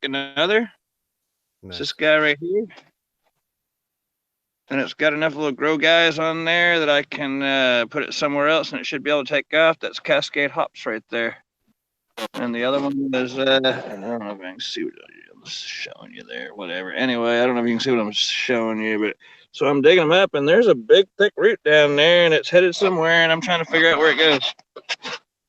another. It's this guy right here. And it's got enough little grow guys on there that I can put it somewhere else and it should be able to take off. That's Cascade hops right there. And the other one is, I don't know if I can see what I'm showing you there, whatever. Anyway, I don't know if you can see what I'm showing you, but so I'm digging them up and there's a big, thick root down there and it's headed somewhere and I'm trying to figure out where it goes.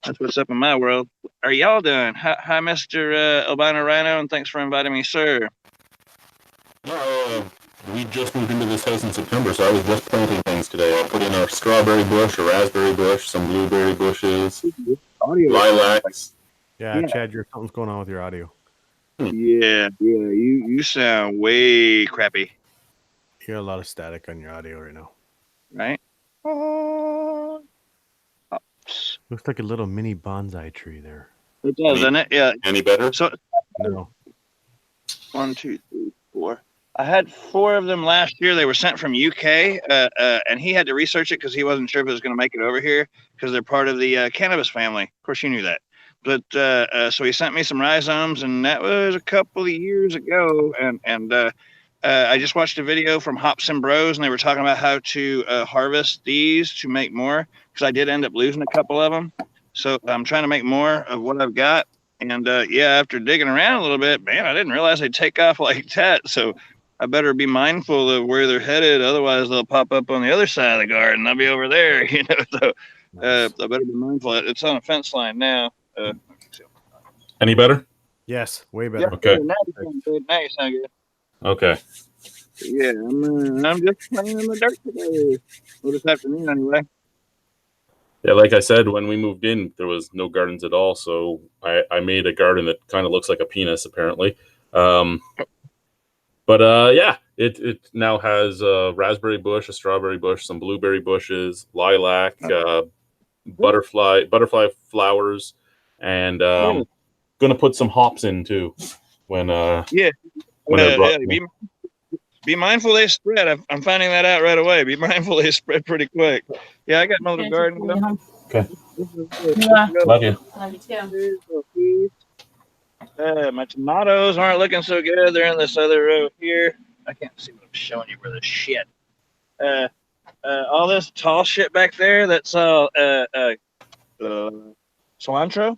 That's what's up in my world. How are y'all doing? Hi, Mr. Albino Rhino, and thanks for inviting me, sir. We just moved into this house in September, so I was just planting things today. I put in a strawberry bush, a raspberry bush, some blueberry bushes, lilacs. Yeah, Chad, something's going on with your audio. Yeah, you sound way crappy. You hear a lot of static on your audio right now. Right? Looks like a little mini bonsai tree there. It does, doesn't it? Yeah. Any better? So, no. 1, 2, 3, 4. I had 4 of them last year. They were sent from UK, and he had to research it because he wasn't sure if it was going to make it over here because they're part of the cannabis family. Of course, you knew that. But so he sent me some rhizomes, and that was a couple of years ago. And I just watched a video from Hops and Bros, and they were talking about how to harvest these to make more because I did end up losing a couple of them. So I'm trying to make more of what I've got. And after digging around a little bit, man, I didn't realize they'd take off like that. So I better be mindful of where they're headed. Otherwise, they'll pop up on the other side of the garden. They'll be over there, So I better be mindful. It's on a fence line now. Any better? Yes, way better. Yeah, okay. Now you sound good. Okay. Yeah, I'm just playing in the dirt today. Well, this afternoon, anyway. Yeah, like I said, when we moved in, there was no gardens at all. So I made a garden that kind of looks like a penis, apparently. It now has a raspberry bush, a strawberry bush, some blueberry bushes, lilac, butterfly flowers, and going to put some hops in too. Be mindful they spread. I'm finding that out right away. Be mindful they spread pretty quick. Yeah, I got my little garden going. Okay. Love you. Love you too. My tomatoes aren't looking so good. They're in this other row here. I can't see what I'm showing you for the shit. All this tall shit back there, that's all cilantro.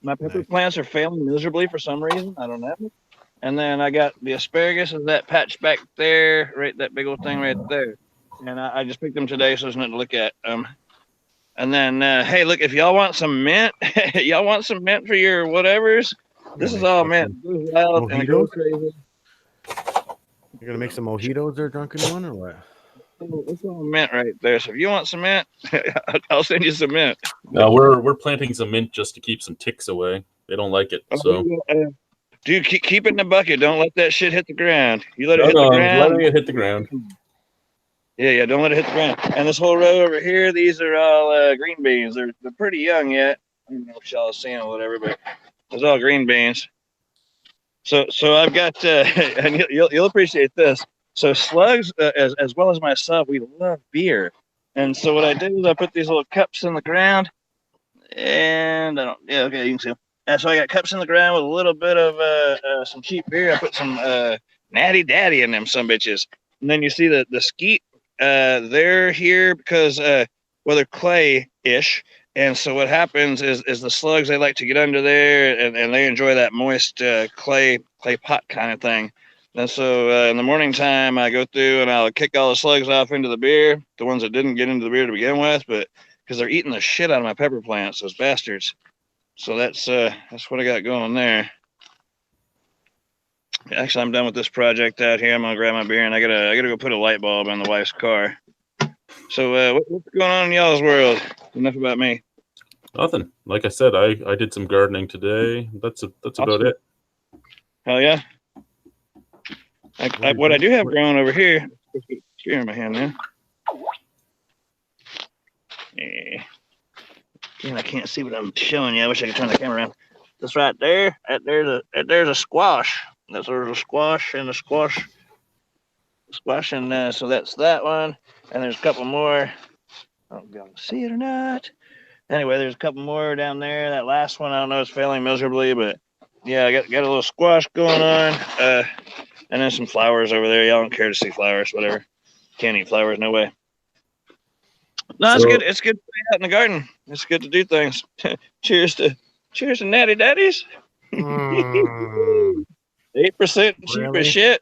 My pepper plants are failing miserably for some reason. I don't know. And then I got the asparagus is that patch back there, right? That big old thing right there. And I just picked them today, so there's nothing to look at. And then, hey, look, if y'all want some mint, y'all want some mint for your whatevers, this is all mint. It goes wild and it goes crazy. You're going to make some mojitos there, drunken one, or what? It's all mint right there. So if you want some mint, I'll send you some mint. No, we're planting some mint just to keep some ticks away. They don't like it, so... Dude, keep it in the bucket. Don't let that shit hit the ground. You let it hit the ground. Letting it hit the ground. Yeah, don't let it hit the ground. And this whole row over here, these are all green beans. They're pretty young yet. I don't know if y'all have seen or whatever, but it's all green beans. So I've got, and you'll appreciate this. So Slugs, as well as myself, we love beer. And so what I did is I put these little cups in the ground, and you can see them. And so I got cups in the ground with a little bit of some cheap beer. I put some Natty Daddy in them some bitches. And then you see the skeet. They're here because, they're clay-ish. And so what happens is the slugs, they like to get under there, and they enjoy that moist clay pot kind of thing. And so in the morning time, I go through and I'll kick all the slugs off into the beer, the ones that didn't get into the beer to begin with, but because they're eating the shit out of my pepper plants, those bastards. So that's what I got going there. Actually, I'm done with this project out here. I'm gonna grab my beer and I gotta go put a light bulb in the wife's car. So what's going on in y'all's world? Enough about me. Nothing. Like I said, I did some gardening today. That's about it. Hell yeah. What I do have growing over here. Here in my hand now. Yeah. And I can't see what I'm showing you. I wish I could turn the camera around. This right there, there's a squash. There's a squash and a squash. And so that's that one. And there's a couple more. I don't know if you can see it or not. Anyway, there's a couple more down there. That last one, I don't know, it's failing miserably, but yeah, I got a little squash going on, and then some flowers over there. Y'all don't care to see flowers, whatever. Can't eat flowers, no way. No, it's good. It's good to be out in the garden. It's good to do things. cheers to natty daddies. 8% cheap Really? as shit.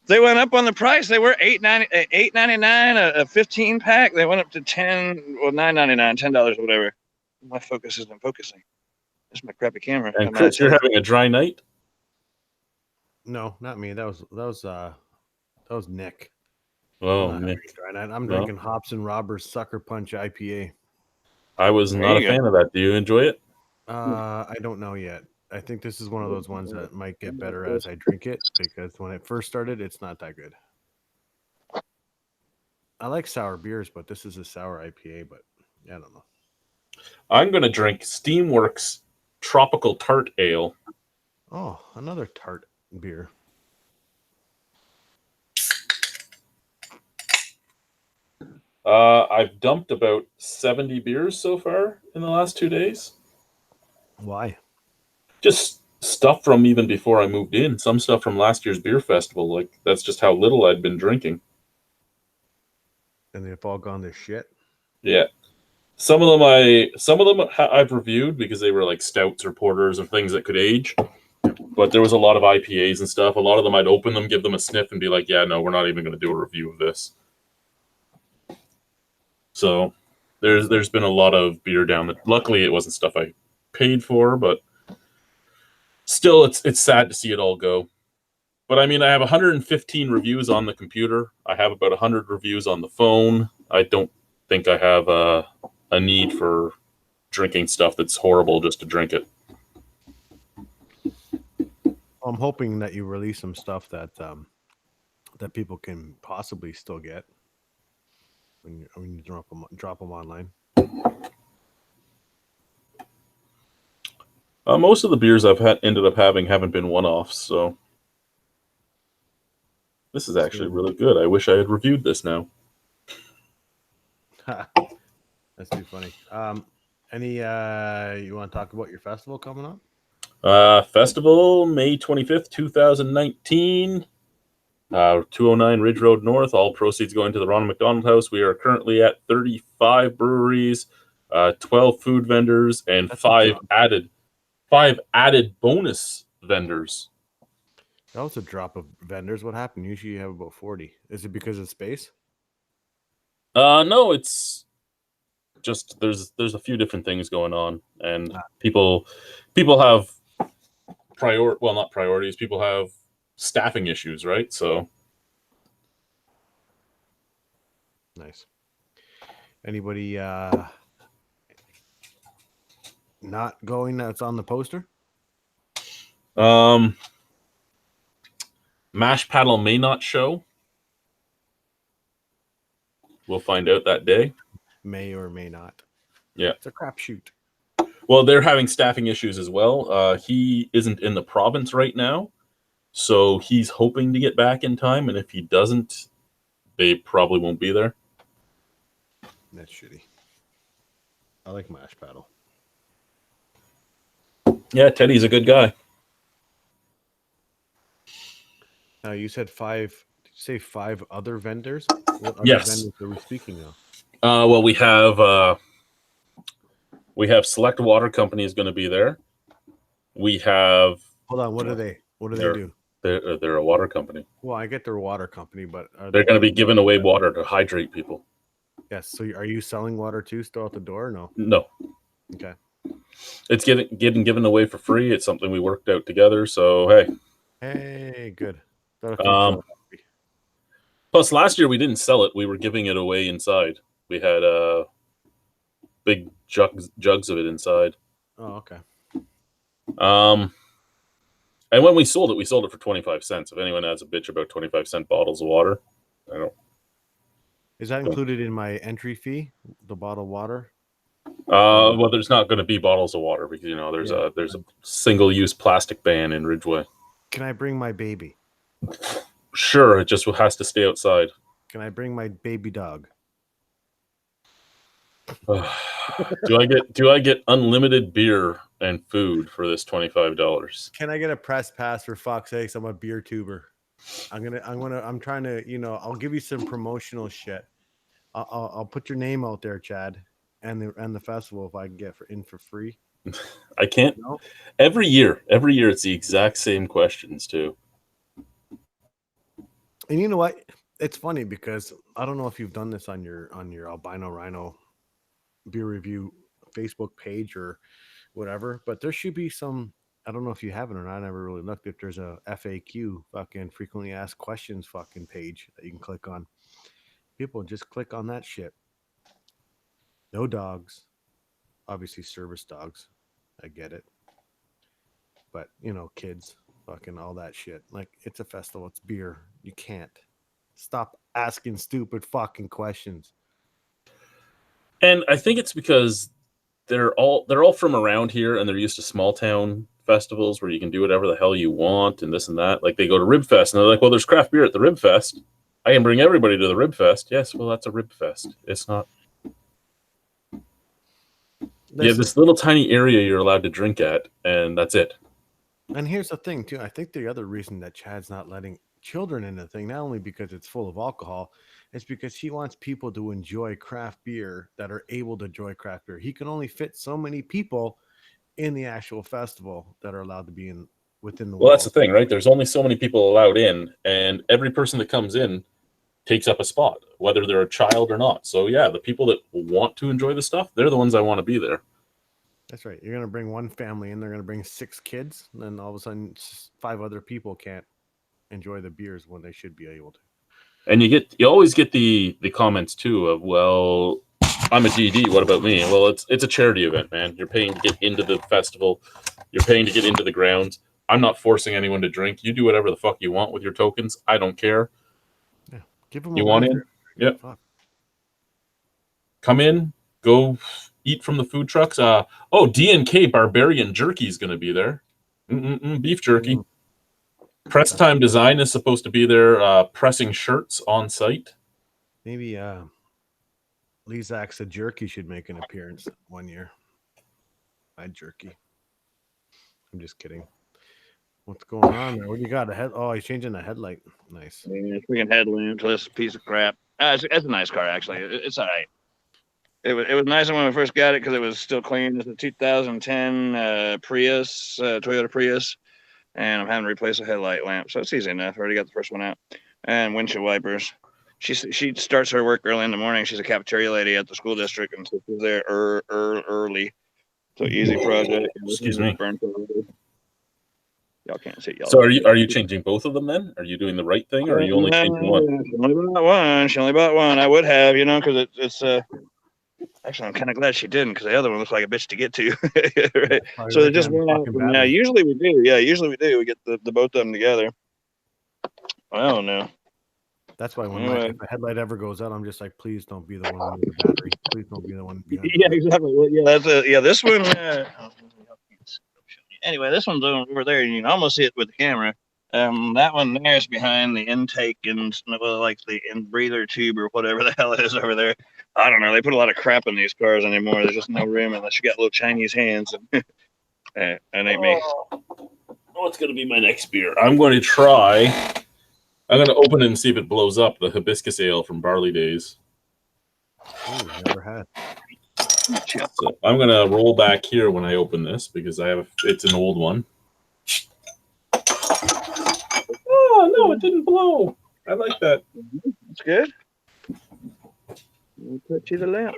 They went up on the price. They were $8.99 a 15 pack. They went up to $9.99, $10 or whatever. My focus isn't focusing. That's my crappy camera. And Chris, you're having a dry night? No, not me. That was Nick. Oh, Nick. I'm drinking Hops and Robbers Sucker Punch IPA. I was not a fan of that. Do you enjoy it? I don't know yet. I think this is one of those ones that might get better as I drink it, because when it first started, it's not that good. I like sour beers, but this is a sour IPA, but I don't know. I'm going to drink Steamworks Tropical Tart Ale. Oh, another tart beer. I've dumped about 70 beers so far in the last 2 days. Why? Just stuff from even before I moved in. Some stuff from last year's beer festival. Like, that's just how little I'd been drinking. And they've all gone to shit. Yeah. Some of them I've reviewed because they were like stouts or porters or things that could age. But there was a lot of IPAs and stuff. A lot of them I'd open them, give them a sniff, and be like, yeah, no, we're not even going to do a review of this. So there's been a lot of beer down. Luckily, it wasn't stuff I paid for, but still, it's sad to see it all go. But I mean, I have 115 reviews on the computer. I have about 100 reviews on the phone. I don't think I have a need for drinking stuff that's horrible just to drink it. I'm hoping that you release some stuff that that people can possibly still get when you drop them online. Most of the beers I've ended up having haven't been one-offs, so this is actually really good. I wish I had reviewed this now. That's too funny. You want to talk about your festival coming up? Festival, May 25th, 2019. 209 Ridge Road North. All proceeds going to the Ronald McDonald House. We are currently at 35 breweries, 12 food vendors, and five added bonus vendors. That was a drop of vendors. What happened? Usually you have about 40. Is it because of space? No, it's just there's a few different things going on, and people have not priorities. People have staffing issues, right? So nice. Anybody not going that's on the poster? Mash Paddle may not show. We'll find out that day. May or may not. Yeah. It's a crapshoot. Well, they're having staffing issues as well. He isn't in the province right now, so he's hoping to get back in time, and if he doesn't, they probably won't be there. That's shitty. I like Mash Paddle. Yeah, Teddy's a good guy. You said 5. Did you say 5 other vendors? What other Yes. vendors are we speaking of? Well, we have Select Water Company is going to be there. We have. Hold on. What do they? What do they do? They're a water company. Well, I get their water company, but they're going to be giving away water to hydrate people. Yes. So, are you selling water too? Still at the door? Or no. No. Okay. It's getting given away for free. It's something we worked out together. So hey. Hey, good. Plus, last year we didn't sell it. We were giving it away inside. We had big jugs of it inside. Oh, okay. And when we sold it for 25 cents. If anyone has a bitch about 25-cent bottles of water, I don't. Is that included in my entry fee? The bottled water? Well, there's not going to be bottles of water because there's a single-use plastic ban in Ridgeway. Can I bring my baby? Sure, it just has to stay outside. Can I bring my baby dog? Do I get unlimited beer and food for this $25? Can I get a press pass for fuck's sakes? I'm a beer tuber. I'm trying to, I'll give you some promotional shit. I'll put your name out there, Chad, and the festival if I can get in for free. I can't. No? Every year it's the exact same questions too. And you know what? It's funny because I don't know if you've done this on your Albino Rhino beer review Facebook page or whatever, but there should be some. I don't know if you haven't or not. I never really looked. If there's a FAQ, fucking frequently asked questions, fucking page that you can click on. People just click on that shit. No dogs, obviously service dogs. I get it, but kids, fucking all that shit. Like, it's a festival. It's beer. You can't stop asking stupid fucking questions. And I think it's because they're all from around here, and they're used to small town festivals where you can do whatever the hell you want and this and that. Like, they go to Rib Fest and they're like, well, there's craft beer at the Rib Fest. I can bring everybody to the Rib Fest. Yes, well, that's a Rib Fest. It's not. You have this little tiny area you're allowed to drink at, and that's it. And here's the thing, too. I think the other reason that Chad's not letting children in the thing, not only because it's full of alcohol, it's because he wants people to enjoy craft beer that are able to enjoy craft beer. He can only fit so many people in the actual festival that are allowed to be within the Well, that's the thing, right? There's only so many people allowed in, and every person that comes in takes up a spot, whether they're a child or not. So yeah, the people that want to enjoy the stuff, they're the ones I want to be there. That's right. You're going to bring one family in, they're going to bring 6 kids, and then all of a sudden 5 other people can't enjoy the beers when they should be able to. And you always get the comments too of, well, I'm a GD, what about me? Well, it's a charity event, man. You're paying to get into the festival. You're paying to get into the grounds. I'm not forcing anyone to drink. You do whatever the fuck you want with your tokens. I don't care. Yeah. Give them you want in? Yep. Fuck. Come in, go eat from the food trucks. D&K Barbarian Jerky is going to be there. Beef jerky. Press Time Design is supposed to be there, pressing shirts on site. Maybe Lizak's a jerky should make an appearance one year. My jerky. I'm just kidding. What's going on there? What do you got? He's changing the headlight. Nice. Yeah, freaking headlamp to this piece of crap. It's a nice car, actually. It's all right. It was nicer when we first got it because it was still clean. It's a 2010 Prius, Toyota Prius, and I'm having to replace a headlight lamp, so it's easy enough. I already got the first one out, and windshield wipers. She starts her work early in the morning. She's a cafeteria lady at the school district, and so she's there early. So easy project. Excuse me. Y'all can't see y'all. So are you changing both of them then? Are you doing the right thing, or are you only changing one? She only bought one. I would have, because it's actually, I'm kind of glad she didn't, because the other one looks like a bitch to get to. Right? So they just went out. Now, usually we do. Yeah, usually we do. We get the both of them together. I don't know. That's why when if the headlight ever goes out, I'm just like, please don't be the one with the battery. Please don't be the one behind. Yeah, exactly. Well, yeah, this one. Anyway, this one's over there, and you can almost see it with the camera. That one there is behind the intake and like the breather tube or whatever the hell it is over there. I don't know. They put a lot of crap in these cars anymore. There's just no room unless you got little Chinese hands. That ain't me. What's going to be my next beer? I'm going to try. I'm going to open it and see if it blows up. The hibiscus ale from Barley Days. Ooh, never had. So I'm going to roll back here when I open this because it's an old one. Oh, no, it didn't blow. I like that. That's good. I'll touch you the lamp.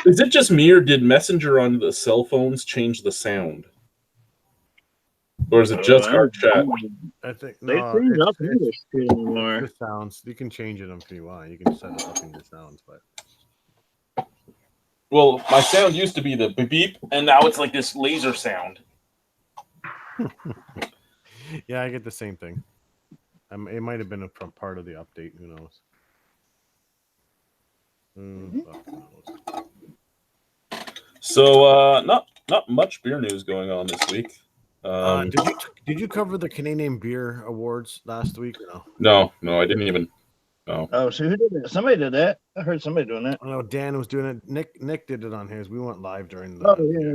Is it just me, or did Messenger on the cell phones change the sound? Or is it just our chat? I think it's the sounds. You can change it if you want. You can set it up in your sounds, but well, my sound used to be the beep, and now it's like this laser sound. Yeah, I get the same thing. It might have been a part of the update. Who knows? So, not much beer news going on this week. Did you cover the Canadian Beer Awards last week? Or no, I didn't even. Oh, so who did that? Somebody did that. I heard somebody doing that. I know Dan was doing it. Nick did it on his. We went live during the Oh, yeah.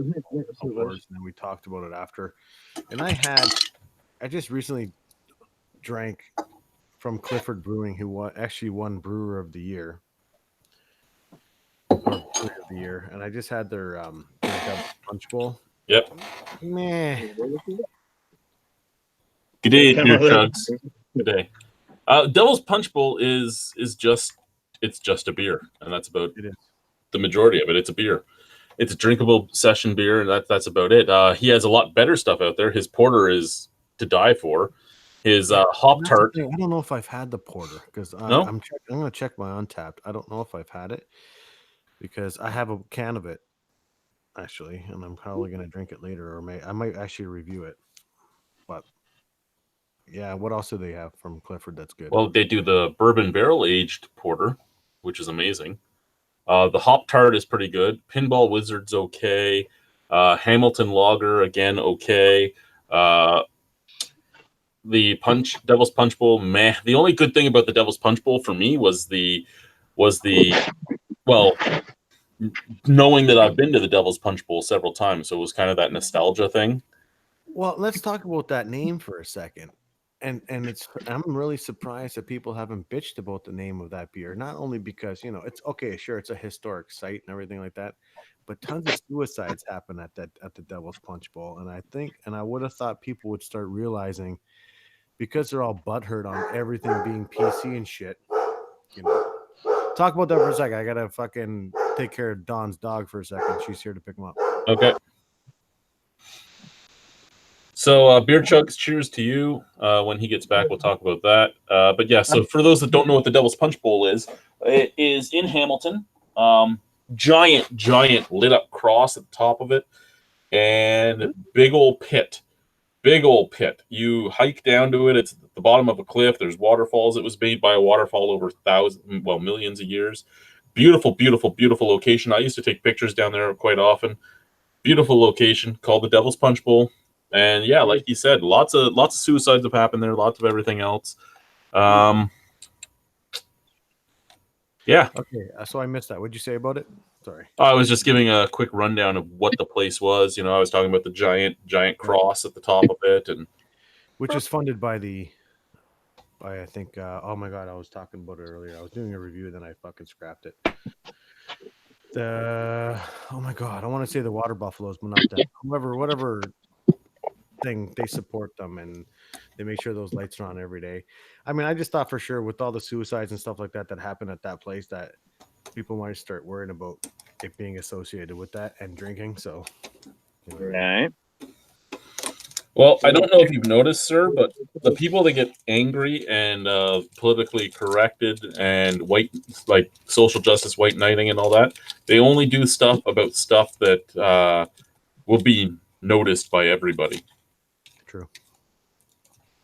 awards, and then we talked about it after. And I just recently drank from Clifford Brewing, who actually won Brewer of the Year. Or Brewer of the Year. And I just had their double punch bowl. Yep. Meh. Good day, Beer Chugs. Good day. Devil's Punch Bowl is just a beer, and that's about the majority of it. It's a beer. It's a drinkable session beer, and that's about it. He has a lot better stuff out there. His porter is to die for. His hop tart. I don't know if I've had the porter because No? I'm going to check my Untapped. I don't know if I've had it because I have a can of it actually, and I'm probably going to drink it later, or I might actually review it. But yeah, what else do they have from Clifford that's good? Well, they do the bourbon barrel aged porter, which is amazing. The hop tart is pretty good. Pinball Wizard's okay. Hamilton Lager again okay. The Devil's Punch Bowl, meh. The only good thing about the Devil's Punch Bowl for me was knowing that I've been to the Devil's Punch Bowl several times, so it was kind of that nostalgia thing. Well, let's talk about that name for a second. And I'm really surprised that people haven't bitched about the name of that beer. Not only because, it's okay, sure, it's a historic site and everything like that, but tons of suicides happen at the Devil's Punch Bowl. And I would have thought people would start realizing, because they're all butthurt on everything being PC and shit. Talk about that for a second. I gotta fucking take care of Dawn's dog for a second. She's here to pick him up. Okay. So, Beer Chugs, cheers to you. When he gets back, we'll talk about that. But yeah, so for those that don't know what the Devil's Punch Bowl is, it is in Hamilton. Giant lit up cross at the top of it, and big old pit. You hike down to it. It's at the bottom of a cliff. There's waterfalls. It was made by a waterfall over millions of years. Beautiful location. I used to take pictures down there quite often. Beautiful location called the Devil's Punch Bowl. And yeah, like you said, lots of suicides have happened there. Lots of everything else. Yeah. Okay, so I missed that. What'd you say about it? Sorry. I was just giving a quick rundown of what the place was. I was talking about the giant cross at the top of it, and which is funded by I think. Oh my god, I was talking about it earlier. I was doing a review, then I fucking scrapped it. Oh my god, I want to say the Water Buffaloes, but not that. Whatever thing, they support them and they make sure those lights are on every day. I mean, I just thought for sure with all the suicides and stuff like that happen at that place that people might start worrying about it being associated with that and drinking. So, right. Well, I don't know if you've noticed, sir, but the people that get angry and politically corrected and like social justice, white knighting, and all that, they only do stuff about stuff that will be noticed by everybody. True.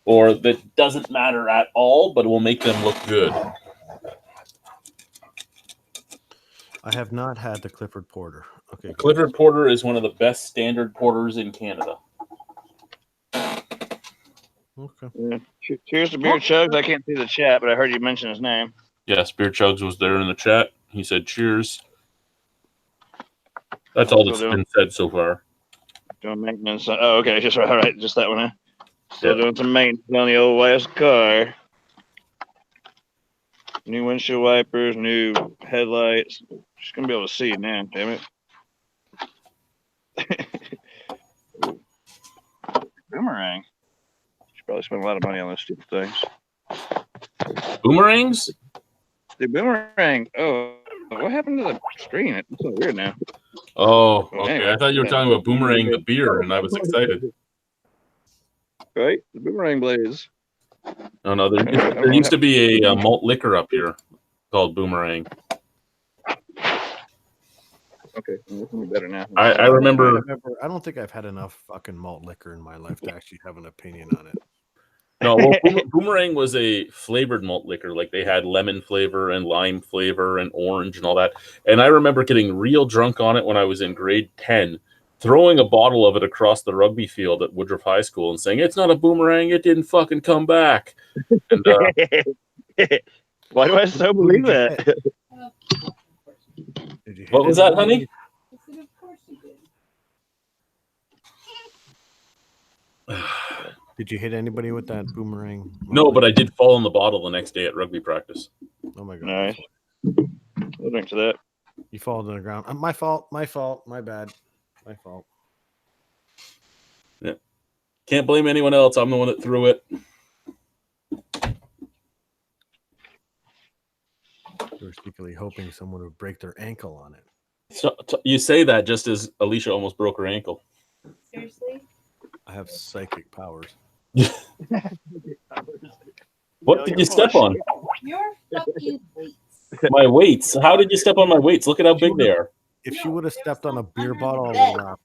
Or that doesn't matter at all, but it will make them look good. I have not had the Clifford Porter. Okay. Clifford Porter is one of the best standard porters in Canada. Okay. Yeah. Cheers to Beer Chugs. I can't see the chat, but I heard you mention his name. Yes, Beer Chugs was there in the chat. He said cheers. That's all that's been said so far. Doing maintenance. Oh, okay. Just right. Just that one. Huh? Still doing some maintenance on the old wife's car. New windshield wipers, new headlights. She's gonna be able to see now. Damn it. Boomerang. She probably spent a lot of money on those stupid things. Boomerangs? The boomerang. Oh, what happened to the screen? It's so weird now. Oh, Well, okay. anyway. I thought you were talking about Boomerang the beer, and I was excited. Right? The boomerang blades. No, there used to be a malt liquor up here called Boomerang. Okay, this will be better now. I remember. I don't think I've had enough fucking malt liquor in my life to actually have an opinion on it. No, well, Boomerang was a flavored malt liquor. Like they had lemon flavor and lime flavor and orange and all that. And I remember getting real drunk on it when I was in grade 10, throwing a bottle of it across the rugby field at Woodruff High School and saying, "It's not a Boomerang. It didn't fucking come back." And Why do I so believe that? Did you hit What was that, honey? I said, of course you did. Did you hit anybody with that boomerang? No, but I did fall in the bottle the next day at rugby practice. Oh my god! Nice. We'll drink to that. You fall to the ground. My fault. My fault. My bad. My fault. Can't blame anyone else. I'm the one that threw it. We were secretly hoping someone would break their ankle on it. So, you say that just as Alicia almost broke her ankle. Seriously? I have psychic powers. What did you step on? Your fucking weights. My weights. How did you step on my weights? Look at how big they are. If she No, would have there stepped was on a some beer under bottle, the I would bed. have laughed.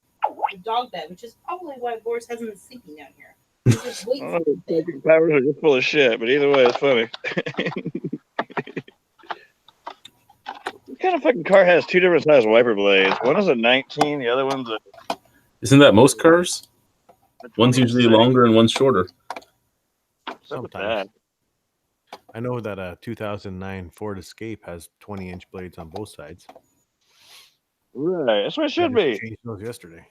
The dog bed, which is probably why Boris hasn't been sleeping down here. There's just weights Oh, in the bed. psychic powers are just full of shit, but either way, it's funny. What kind of fucking car has two different size wiper blades? One is a 19, the other one's a Isn't that most cars? One's usually 26. longer and one's shorter. What's up with Sometimes. that? I know that a 2009 Ford Escape has 20-inch blades on both sides. Right, that's what it I should just be. changed those yesterday.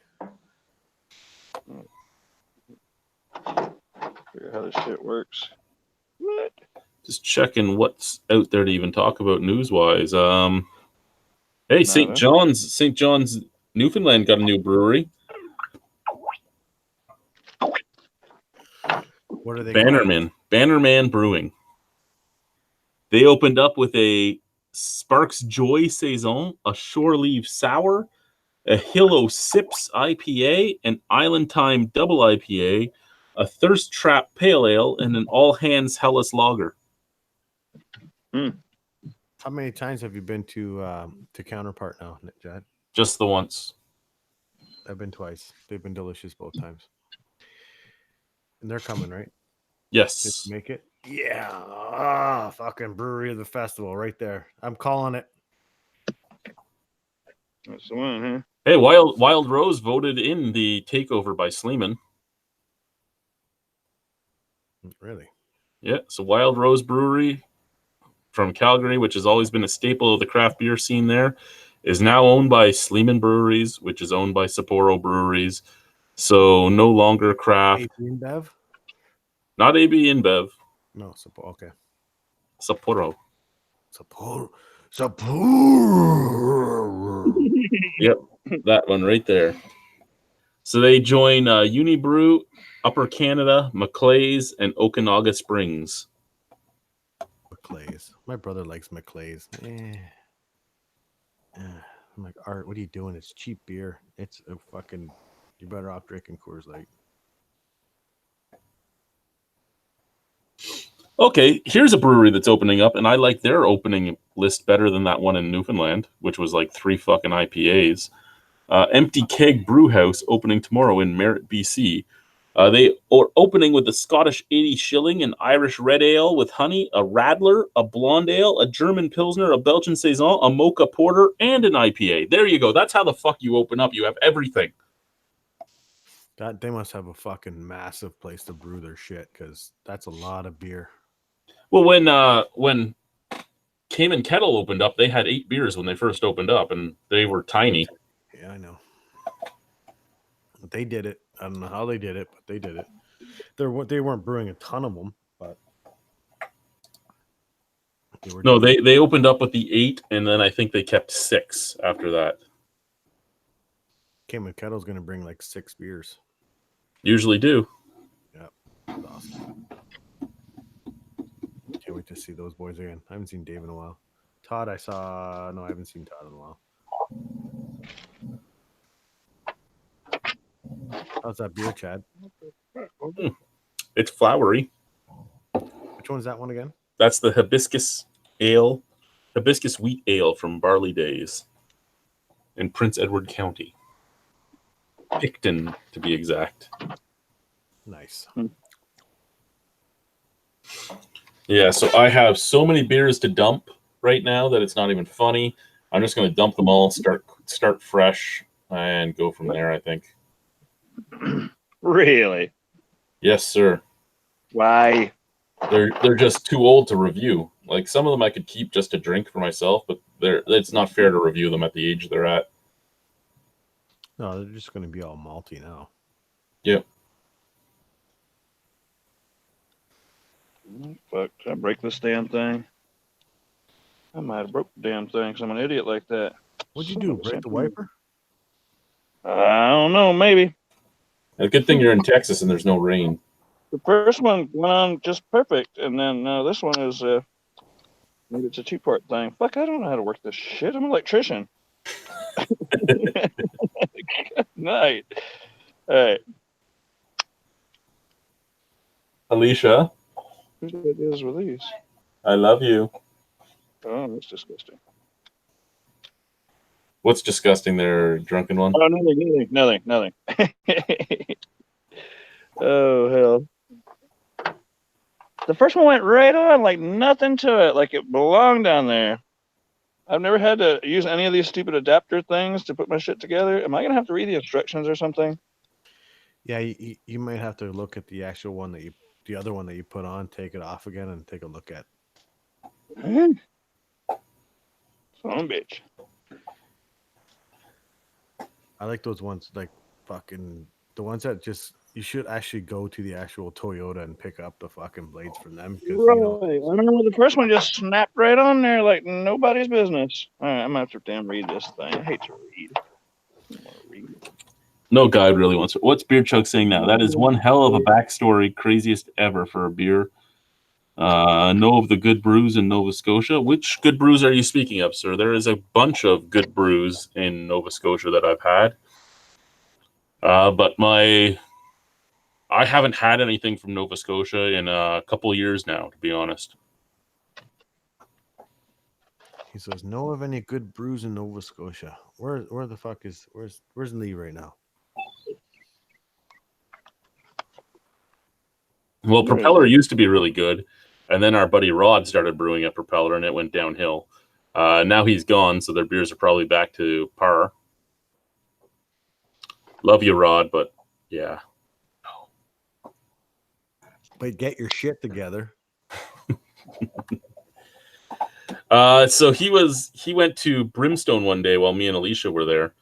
Figure how this shit works. What? Just checking what's out there to even talk about news-wise. Hey, St. Nada. John's, Newfoundland got a new brewery. What are they called? Bannerman Brewing. They opened up with a Sparks Joy Saison, a Shore Leave Sour, a Hillo Sips IPA, an Island Time Double IPA, a Thirst Trap Pale Ale, and an All Hands Hellas Lager. How many times have you been to Counterpart now, Jad? Just the once. I've been twice. They've been delicious both times. And they're coming, right? Yes. Just make it. Yeah. Fucking brewery of the festival right there. I'm calling it. That's the one, huh? Hey, Wild Rose voted in the takeover by Sleeman. Really? Yeah, so Wild Rose Brewery from Calgary, which has always been a staple of the craft beer scene there, is now owned by Sleeman Breweries, which is owned by Sapporo Breweries. So no longer craft. AB InBev? Not AB InBev. No, Sapporo. Okay. Sapporo. Sapporo. Yep, that one right there. So they join Unibrew, Upper Canada, Maclay's, and Okanaga Springs. Maclay's. My brother likes Maclay's. I'm like, Art, what are you doing? It's cheap beer. It's a fucking. You're better off drinking Coors Light. Okay, here's a brewery that's opening up, and I like their opening list better than that one in Newfoundland, which was like 3 fucking IPAs. Empty Keg Brewhouse opening tomorrow in Merritt, BC. They are opening with a Scottish 80 shilling, an Irish red ale with honey, a Radler, a blonde ale, a German Pilsner, a Belgian Saison, a Mocha Porter, and an IPA. There you go. That's how the fuck you open up. You have everything. God, they must have a fucking massive place to brew their shit because that's a lot of beer. Well, when Cayman Kettle opened up, they had 8 beers when they first opened up, and they were tiny. Yeah, I know. But they did it. I don't know how they did it, but they did it. They weren't brewing a ton of them, but they were. No, they opened up with the 8, and then I think they kept 6 after that. Cayman Kettle's going to bring like 6 beers. Usually do. Yeah, that's awesome. Can't wait to see those boys again. I haven't seen Dave in a while. Todd, I haven't seen Todd in a while. How's that beer, Chad? It's flowery. Which one's that one again? That's the hibiscus wheat ale from Barley Days in Prince Edward County. Picton, to be exact. Nice. Yeah, so I have so many beers to dump right now that it's not even funny. I'm just going to dump them all, start fresh, and go from there, I think. Really? Yes, sir. Why? They're just too old to review. Like some of them I could keep just to drink for myself, but it's not fair to review them at the age they're at. No, they're just going to be all malty now. Yeah. Fuck, did I break this damn thing? I might have broke the damn thing because I'm an idiot like that. What'd you do? Break the wiper? I don't know, maybe. A good thing you're in Texas and there's no rain. The first one went on just perfect, and then this one is maybe it's a two-part thing. Fuck, I don't know how to work this shit. I'm an electrician. Good night. All right. Alicia, Whose ideas were these? I love you. Oh, that's disgusting. What's disgusting there, drunken one? Oh, nothing. Oh, hell. The first one went right on, like nothing to it, like it belonged down there. I've never had to use any of these stupid adapter things to put my shit together. Am I going to have to read the instructions or something? Yeah, you might have to look at the actual one the other one that you put on, take it off again, and take a look at. Son of a bitch. I like those ones, like fucking the ones that just you should actually go to the actual Toyota and pick up the fucking blades from them because Right. I remember the first one just snapped right on there like nobody's business. All right, I'm gonna have to damn read this thing. I hate to read. I don't want to read. No guide really wants to. What's Beer Chug saying now? That is one hell of a backstory, craziest ever for a beer. Know of the good brews in Nova Scotia. Which good brews are you speaking of, sir? There is a bunch of good brews in Nova Scotia that I've had. But I haven't had anything from Nova Scotia in a couple of years now, to be honest. he says, know of any good brews in Nova Scotia? Where the fuck is where's Lee right now? Well, Propeller used to be really good, and then our buddy Rod started brewing at Propeller, and it went downhill. Now he's gone, so their beers are probably back to par. Love you, Rod, but yeah. But get your shit together. So he went to Brimstone one day while me and Alicia were there,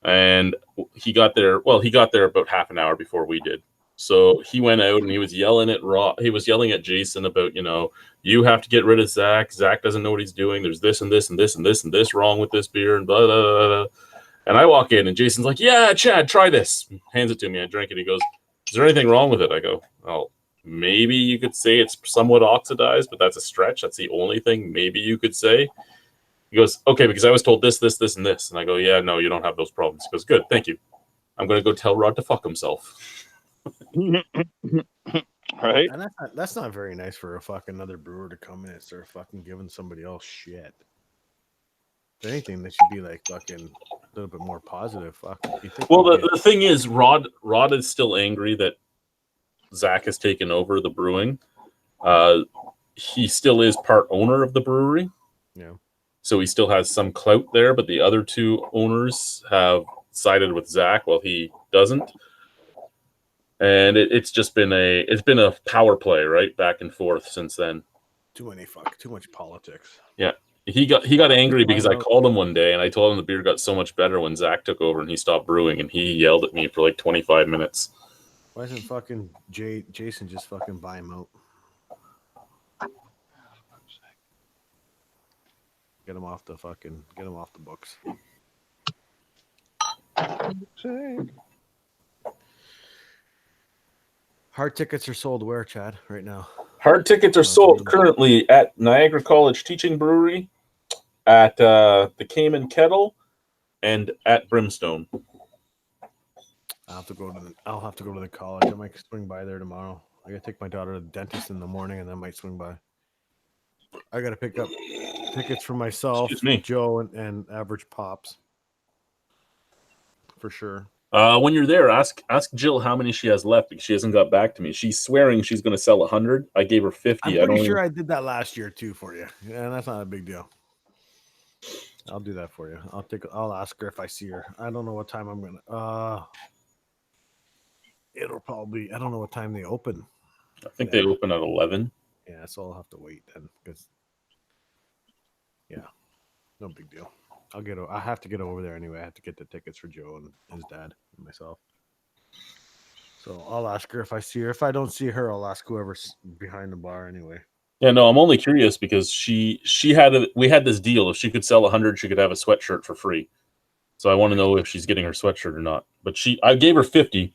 and he got there about half an hour before we did. So he went out and he was yelling at Jason about, you have to get rid of Zach. Zach doesn't know what he's doing. There's this and this and this and this and this wrong with this beer and blah, blah, blah, blah. And I walk in and Jason's like, yeah, Chad, try this. Hands it to me. I drink it. He goes, is there anything wrong with it? I go, oh, maybe you could say it's somewhat oxidized, but that's a stretch. That's the only thing maybe you could say. He goes, okay, because I was told this, this, this, and this. And I go, yeah, no, you don't have those problems. He goes, good, thank you. I'm going to go tell Rod to fuck himself. Right? And that's not very nice for a fucking another brewer to come in and start fucking giving somebody else shit. If anything, they should be like fucking a little bit more positive. Fuck. Well, the thing is, Rod is still angry that Zach has taken over the brewing. He still is part owner of the brewery. Yeah. So he still has some clout there, but the other two owners have sided with Zach while he doesn't. And it's been a power play, right, back and forth since then. Too much politics. Yeah, he got angry because I called him one day and I told him the beer got so much better when Zach took over and he stopped brewing, and he yelled at me for like 25 minutes. Why doesn't fucking Jason just fucking buy him out? Get him off the books. Hard tickets are sold where, Chad, right now? Hard tickets are sold currently at Niagara College Teaching Brewery, at the Cayman Kettle, and at Brimstone. I'll have to go to the college. I might swing by there tomorrow. I gotta take my daughter to the dentist in the morning, and then I might swing by. I gotta pick up tickets for myself, Joe, and Average Pops. For sure. When you're there, ask Jill how many she has left, because she hasn't got back to me. She's swearing she's going to sell 100. I gave her 50. I'm pretty sure I did that last year too for you. Yeah, that's not a big deal. I'll do that for you. I'll ask her if I see her. I don't know what time I'm gonna. It'll probably. I don't know what time they open. I think they open at 11. Yeah, so I'll have to wait then, because No big deal. I have to get over there anyway. I have to get the tickets for Joe and his dad and myself. So I'll ask her if I see her. If I don't see her, I'll ask whoever's behind the bar anyway. Yeah, no, I'm only curious because we had this deal. If she could sell 100, she could have a sweatshirt for free. So I want to know if she's getting her sweatshirt or not. But I gave her 50,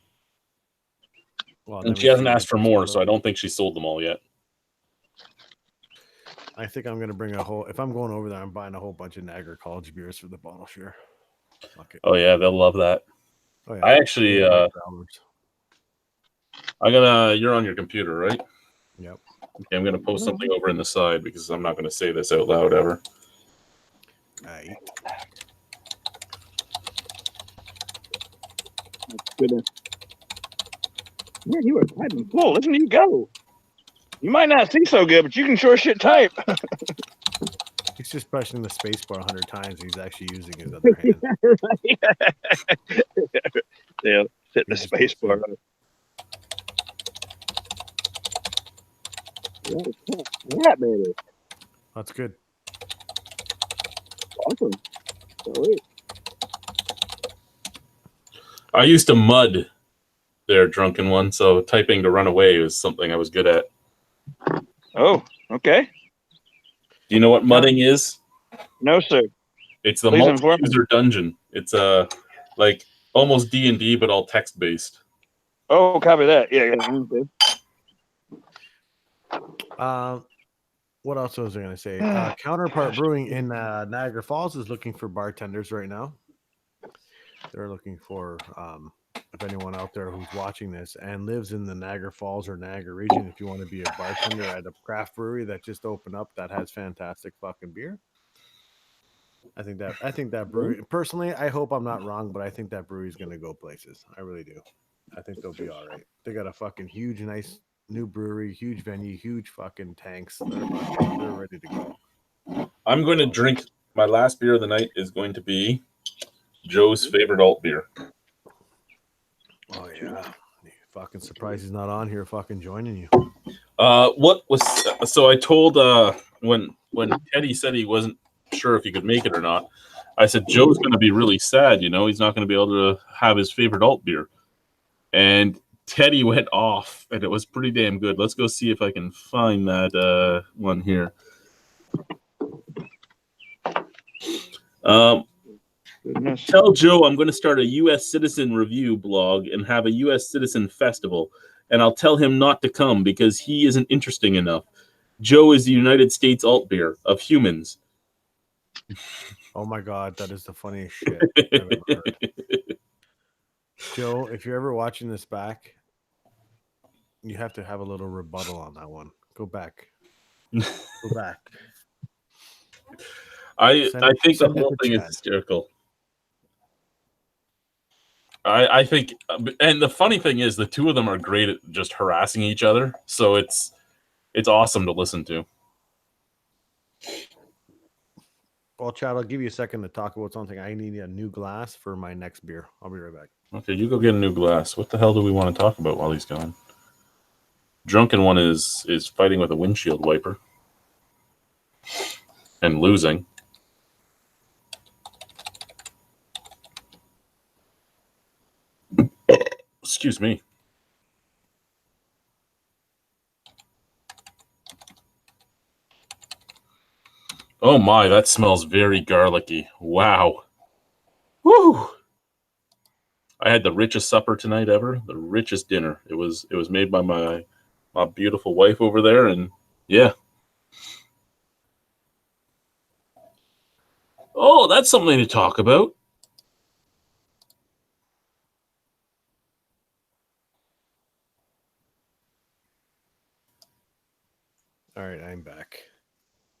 and she hasn't asked for more, so I don't think she sold them all yet. I think I'm gonna bring if I'm going over there, I'm buying a whole bunch of Niagara College beers for the bottle share. Oh yeah, they'll love that. Oh, yeah. I actually, you're on your computer, right? Yep. Okay, I'm gonna post something over in the side because I'm not gonna say this out loud ever. Right. Good. Man, you are typing full. Listen to you go. You might not see so good, but you can sure shit type. He's just pressing the space bar 100 times. He's actually using his other hand. Yeah, hit the space bar. Yeah, baby. That's good. Awesome. Sweet. I used to mud their drunken one, so typing to run away was something I was good at. Oh, okay. Do you know what mudding is? No, sir. It's the multi-user dungeon. It's like almost D&D, but all text-based. Oh, copy that. Yeah. What else was I going to say? Counterpart Brewing in Niagara Falls is looking for bartenders right now. They're looking for, if anyone out there who's watching this and lives in the Niagara Falls or Niagara region, if you want to be a bartender at a craft brewery that just opened up that has fantastic fucking beer. I think that brewery, personally, I hope I'm not wrong, but I think that brewery is going to go places. I really do. I think they'll be all right. They got a fucking huge, nice new brewery, huge venue, huge fucking tanks. They're ready to go. I'm going to drink. My last beer of the night is going to be Joe's favorite alt beer. Oh yeah, fucking surprised he's not on here, fucking joining you. So I told when Teddy said he wasn't sure if he could make it or not, I said Joe's going to be really sad. You know, he's not going to be able to have his favorite alt beer, and Teddy went off, and it was pretty damn good. Let's go see if I can find that one here. Tell Joe I'm going to start a U.S. citizen review blog and have a U.S. citizen festival, and I'll tell him not to come because he isn't interesting enough. Joe is the United States alt beer of humans. Oh my God, that is the funniest shit I've ever heard. Joe, if you're ever watching this back, you have to have a little rebuttal on that one. Go back. Go back. I think the whole thing is hysterical. I think, and the funny thing is, the two of them are great at just harassing each other. So it's awesome to listen to. Well, Chad, I'll give you a second to talk about something. I need a new glass for my next beer. I'll be right back. Okay, you go get a new glass. What the hell do we want to talk about while he's gone? Drunken one is fighting with a windshield wiper and losing. Excuse me. Oh my, that smells very garlicky. Wow. Woo! I had the richest supper tonight ever, the richest dinner. It was made by my beautiful wife over there, and yeah. Oh, that's something to talk about. All right, I'm back.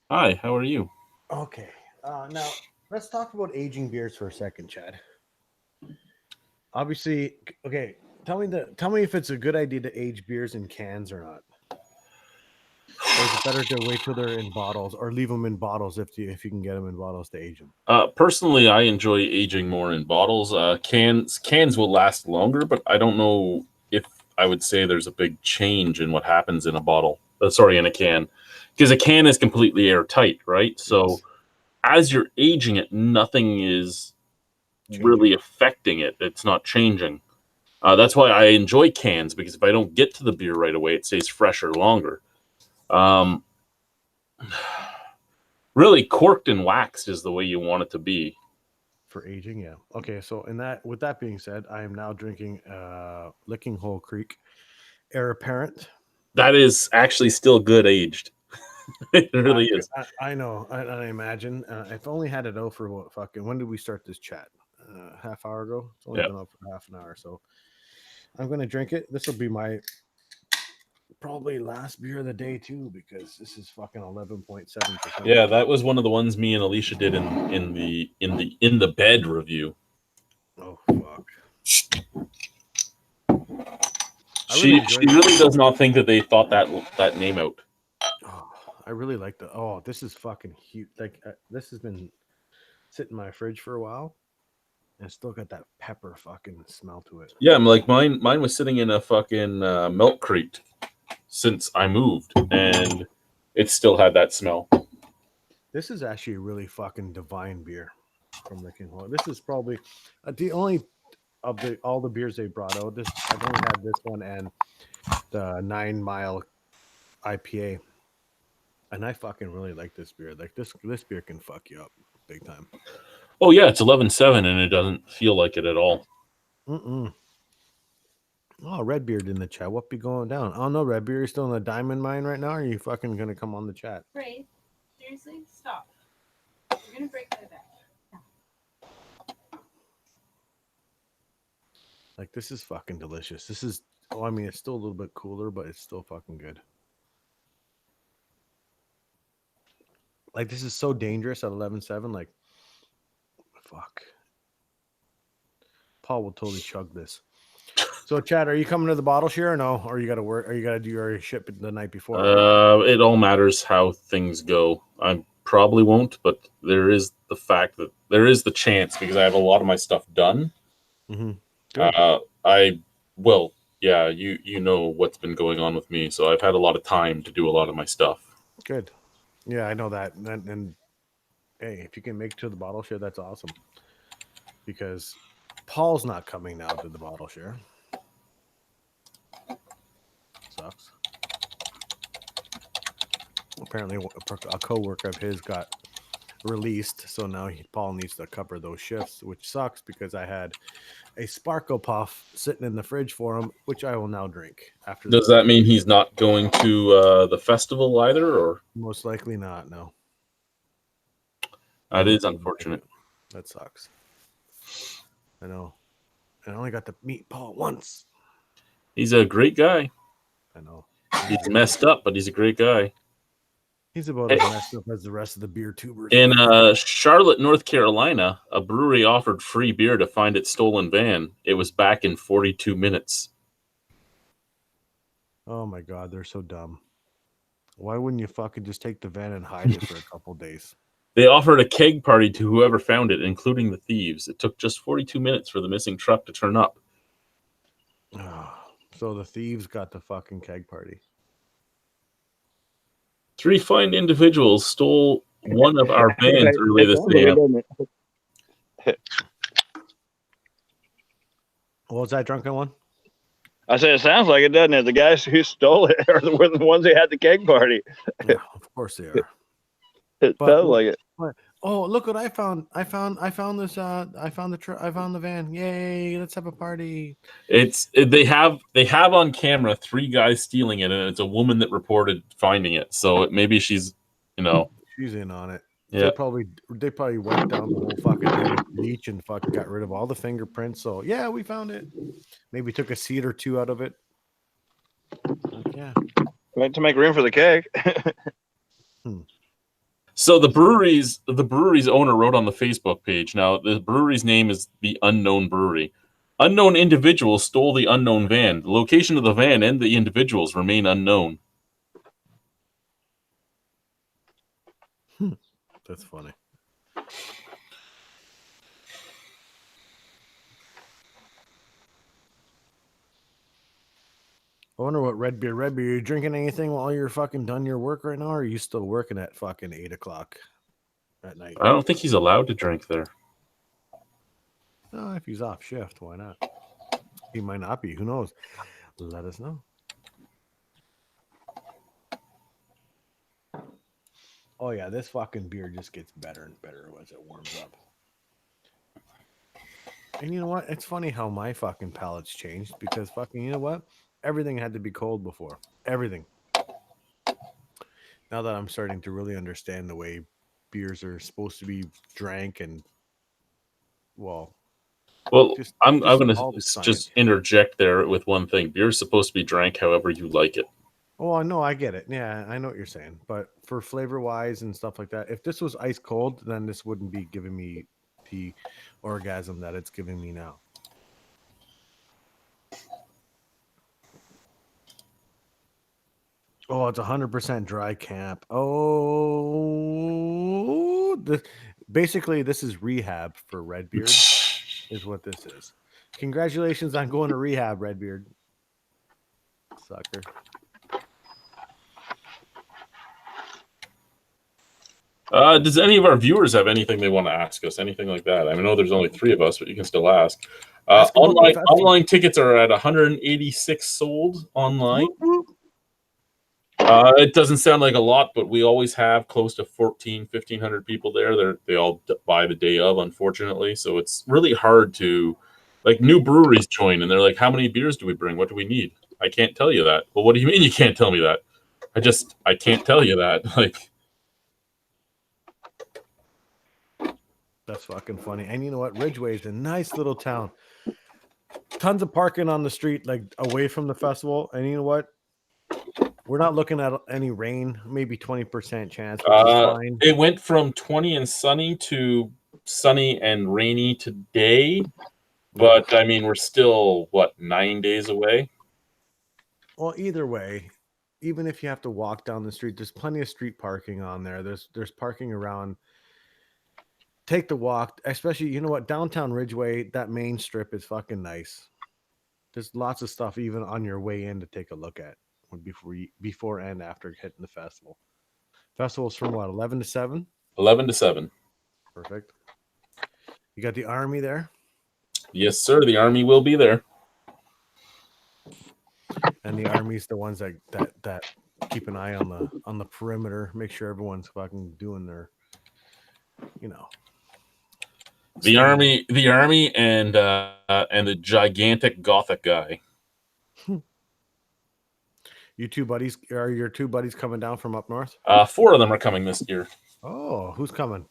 Hi, how are you? Okay. Now let's talk about aging beers for a second, Chad. Obviously, okay. Tell me if it's a good idea to age beers in cans or not. Or is it better to wait till they're in bottles, or leave them in bottles if you can get them in bottles to age them? Personally, I enjoy aging more in bottles. Cans will last longer, but I don't know if I would say there's a big change in what happens in a bottle. In a can, because a can is completely airtight, right? So as you're aging it, nothing is really affecting it. It's not changing. That's why I enjoy cans, because if I don't get to the beer right away, it stays fresher longer. Really, corked and waxed is the way you want it to be. For aging, yeah. Okay, so with that being said, I am now drinking Licking Hole Creek Heir Apparent. That is actually still good aged. It really is. I know. I imagine. I've only had it out for when did we start this chat? Half hour ago. It's only been out for half an hour, so I'm gonna drink it. This will be my probably last beer of the day too, because this is fucking 11.7%. Yeah, that was one of the ones me and Alicia did in the bed review. Oh fuck. She really does not think that they thought that name out. Oh, I really like the. Oh, this is fucking huge. Like this has been sitting in my fridge for a while, and it's still got that pepper fucking smell to it. Yeah, I'm like mine was sitting in a fucking milk crate since I moved, and it still had that smell. This is actually a really fucking divine beer from Licking Hole. This is probably the only of all the beers they brought out. I've only had this one and the 9 Mile IPA, and I fucking really like this beer. Like this beer can fuck you up big time. Oh yeah, it's 11.7 and it doesn't feel like it at all. Oh, Redbeard in the chat. What be going down? Oh no, Redbeard, you're still in the diamond mine right now. Or are you fucking gonna come on the chat? Ray, seriously, stop. You're gonna break my back. Like this is fucking delicious. This is. Oh, I mean, it's still a little bit cooler, but it's still fucking good. Like this is so dangerous at 11.7. Like, fuck. Paul will totally chug this. So, Chad, are you coming to the bottle share or no? Or you got to work? Or you got to do your ship the night before? It all matters how things go. I probably won't, but there is the fact that there is the chance, because I have a lot of my stuff done. I will. Yeah, you know what's been going on with me, so I've had a lot of time to do a lot of my stuff. Good. Yeah, I know that. And hey, if you can make it to the bottle share, that's awesome. Because Paul's not coming now to the bottle share. Sucks. Apparently, a co-worker of his got released, so now Paul needs to cover those shifts, which sucks because I had a Sparkle Puff sitting in the fridge for him, which I will now drink. After. Does that mean he's not going to the festival either, or most likely not? No. That is unfortunate. That sucks. I know. I only got to meet Paul once. He's a great guy. I know. He's messed up, but he's a great guy. He's about as messed up as the rest of the beer tubers. In Charlotte, North Carolina, a brewery offered free beer to find its stolen van. It was back in 42 minutes. Oh my God, they're so dumb. Why wouldn't you fucking just take the van and hide it for a couple days? They offered a keg party to whoever found it, including the thieves. It took just 42 minutes for the missing truck to turn up. So the thieves got the fucking keg party. 3 fine individuals stole one of our vans early this day. What was that drunken one? I said, it sounds like it, doesn't it? The guys who stole it were the ones who had the keg party. Yeah, of course they are. It sounds like it. Oh, look what I found! I found this. I found the van. Yay! Let's have a party. They have on camera 3 guys stealing it, and it's a woman that reported finding it. So maybe she's, she's in on it. Yeah. They probably wiped down the whole fucking thing with bleach and fucking got rid of all the fingerprints. So yeah, we found it. Maybe took a seed or 2 out of it. Yeah. Right, to make room for the keg. So the brewery's owner wrote on the Facebook page. Now the brewery's name is the Unknown Brewery. Unknown individuals stole the unknown van. The location of the van and the individuals remain unknown. That's funny. I wonder what Redbeard, are you drinking anything while you're fucking done your work right now, or are you still working at fucking 8 o'clock? at night. I don't think he's allowed to drink there. No, if he's off shift, why not? He might not be. Who knows? Let us know. Oh yeah, this fucking beer just gets better and better as it warms up. And you know what? It's funny how my fucking palate's changed because fucking, you know what? Everything had to be cold before. Everything. Now that I'm starting to really understand the way beers are supposed to be drank and, well, I'm going all to the science. just interject there with one thing. Beer's supposed to be drank however you like it. Oh, no, I get it. Yeah, I know what you're saying. But for flavor wise and stuff like that, if this was ice cold, then this wouldn't be giving me the orgasm that it's giving me now. Oh, it's 100% dry camp. Oh, basically, this is rehab for Redbeard, is what this is. Congratulations on going to rehab, Redbeard. Sucker. Does any of our viewers have anything they want to ask us? Anything like that? I know there's only 3 of us, but you can still ask. Online tickets are at 186 sold online. Whoop, whoop. It doesn't sound like a lot, but we always have close to 1,500 people there. They all buy the day of, unfortunately. So it's really hard to, like, new breweries join, and they're like, how many beers do we bring? What do we need? I can't tell you that. Well, what do you mean you can't tell me that? I can't tell you that. Like, that's fucking funny. And you know what? Ridgeway is a nice little town. Tons of parking on the street, like away from the festival. And you know what? We're not looking at any rain, maybe 20% chance, which is fine. It went from 20 and sunny to sunny and rainy today. But, I mean, we're still, 9 days away? Well, either way, even if you have to walk down the street, there's plenty of street parking on there. There's parking around. Take the walk, especially, you know what, downtown Ridgeway, that main strip is fucking nice. There's lots of stuff even on your way in to take a look at before and after hitting the festival. Festival's from what, 11 to 7? 11 to 7. Perfect. You got the Army there? Yes, sir. The Army will be there. And the Army's the ones that keep an eye on the perimeter, make sure everyone's fucking doing their, you know. The Army and the gigantic Gothic guy. Your two buddies coming down from up north? 4 of them are coming this year. Oh, who's coming?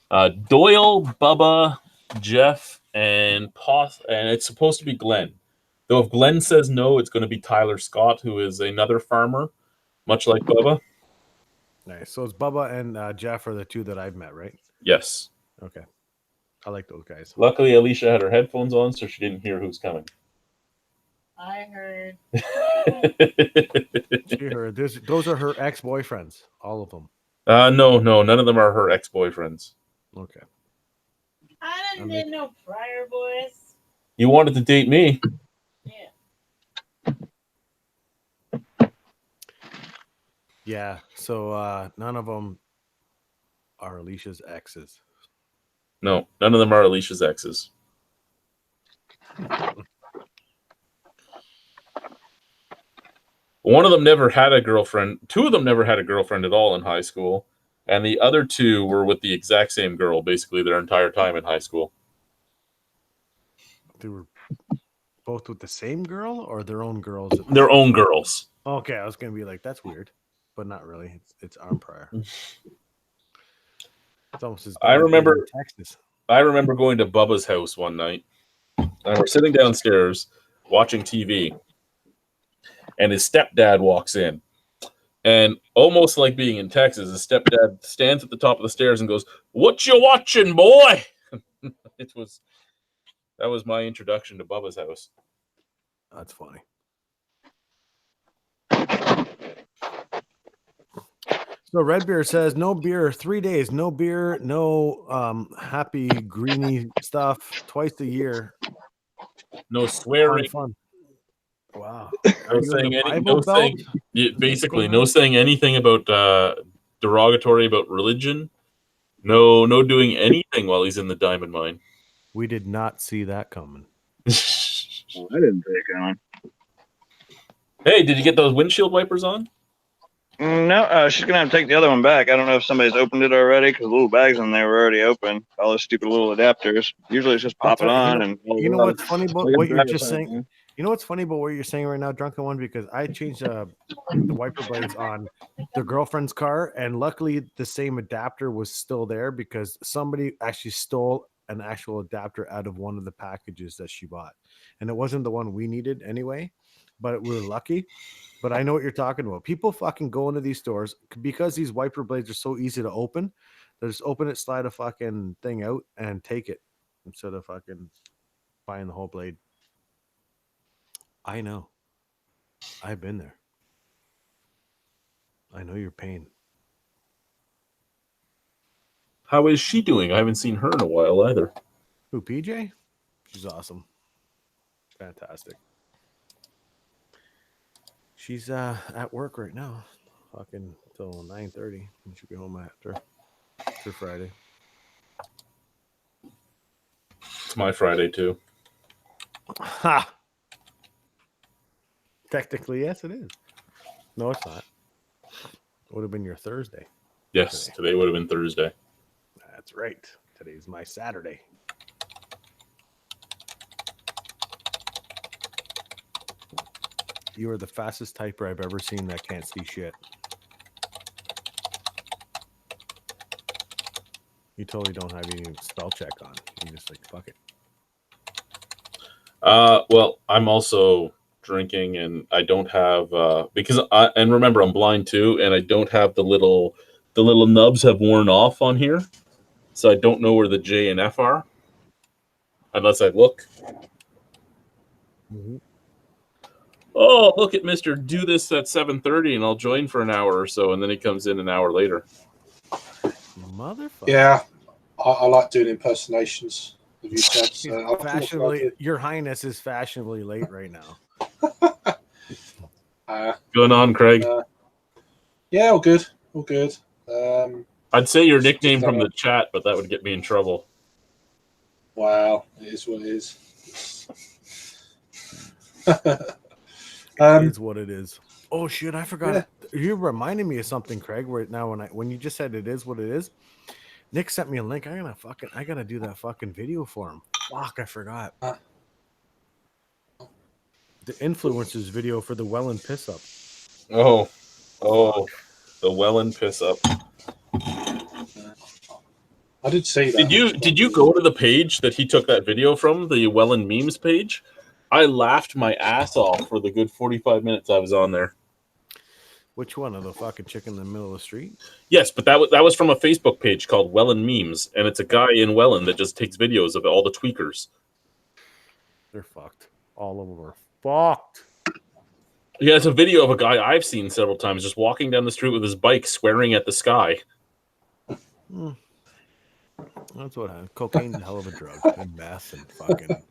Doyle, Bubba, Jeff, and Poth, and it's supposed to be Glenn. Though if Glenn says no, it's going to be Tyler Scott, who is another farmer, much like Bubba. Nice. So it's Bubba and Jeff are the 2 that I've met, right? Yes. Okay. I like those guys. Luckily, Alicia had her headphones on, so she didn't hear who's coming. I heard. She heard. Those are her ex-boyfriends, all of them. No, none of them are her ex-boyfriends. Okay. I didn't need no prior boys. You wanted to date me. Yeah. Yeah. So none of them are Alicia's exes. No, none of them are Alicia's exes. One of them never had a girlfriend. 2 of them never had a girlfriend at all in high school. And the other 2 were with the exact same girl basically their entire time in high school. They were both with the same girl or their own girls? Their own girls. Okay, I was going to be like, that's weird. But not really. It's arm prior. It's almost as bad I remember Texas. I remember going to Bubba's house one night. And we're sitting downstairs watching TV. And his stepdad walks in. And almost like being in Texas, his stepdad stands at the top of the stairs and goes, "What you watching, boy?" That was my introduction to Bubba's house. That's funny. So Redbeard says no beer, 3 days, no beer, no happy greeny stuff twice a year. No swearing. Fun. Wow. No saying anything about derogatory about religion. No doing anything while he's in the diamond mine. We did not see that coming. Well, I didn't see it coming. Hey, did you get those windshield wipers on? No, she's gonna have to take the other one back. I don't know if somebody's opened it already because the little bags in there were already open. All those stupid little adapters. Usually it's just pop it on and. You know what's funny about I can what you're drive just it, saying? man. You know what's funny about what you're saying right now, Drunken One? Because I changed the wiper blades on the girlfriend's car, and luckily the same adapter was still there because somebody actually stole an actual adapter out of one of the packages that she bought, and it wasn't the one we needed anyway. But we were lucky. But I know what you're talking about. People fucking go into these stores because these wiper blades are so easy to open. They just open it, slide a fucking thing out, and take it instead of fucking buying the whole blade. I know. I've been there. I know your pain. How is she doing? I haven't seen her in a while either. Who, PJ? She's awesome. Fantastic. She's at work right now. Fucking till 9:30. And she'll be home after Friday. It's my Friday too. Ha! Technically, yes, it is. No, it's not. It would have been your Thursday. Yes, today would have been Thursday. That's right. Today's my Saturday. You are the fastest typer I've ever seen that can't see shit. You totally don't have any spell check on. You just like, fuck it. Well, I'm also drinking, and I don't have and remember I'm blind too, and I don't have the little nubs have worn off on here, so I don't know where the J and F are unless I look. Mm-hmm. Oh, look at Mister do this at 7:30, and I'll join for an hour or so, and then he comes in an hour later. Motherfucker. Yeah, I like doing impersonations. Have you said? So Fashionably, Your Highness is fashionably late right now. Going on, Craig? Yeah, all good, all good. I'd say your nickname from the chat, but that would get me in trouble. Wow, it is what it is. It's what it is. Oh shit, I forgot. Yeah. You reminded me of something, Craig. Right now, when you just said it is what it is, Nick sent me a link. I gotta do that fucking video for him. Fuck, I forgot. The influencers video for the well and piss up. Oh, the well and piss up. I did see that. Did you go to the page that he took that video from, the Welland memes page? I laughed my ass off for the good 45 minutes I was on there. Which one? Of the fucking chicken in the middle of the street? Yes, but that was from a Facebook page called Welland Memes, and it's a guy in Welland that just takes videos of all the tweakers. They're fucked. All of them are fucked. Yeah, it's a video of a guy I've seen several times just walking down the street with his bike, swearing at the sky. That's what happened. Cocaine's a hell of a drug, and meth, and fucking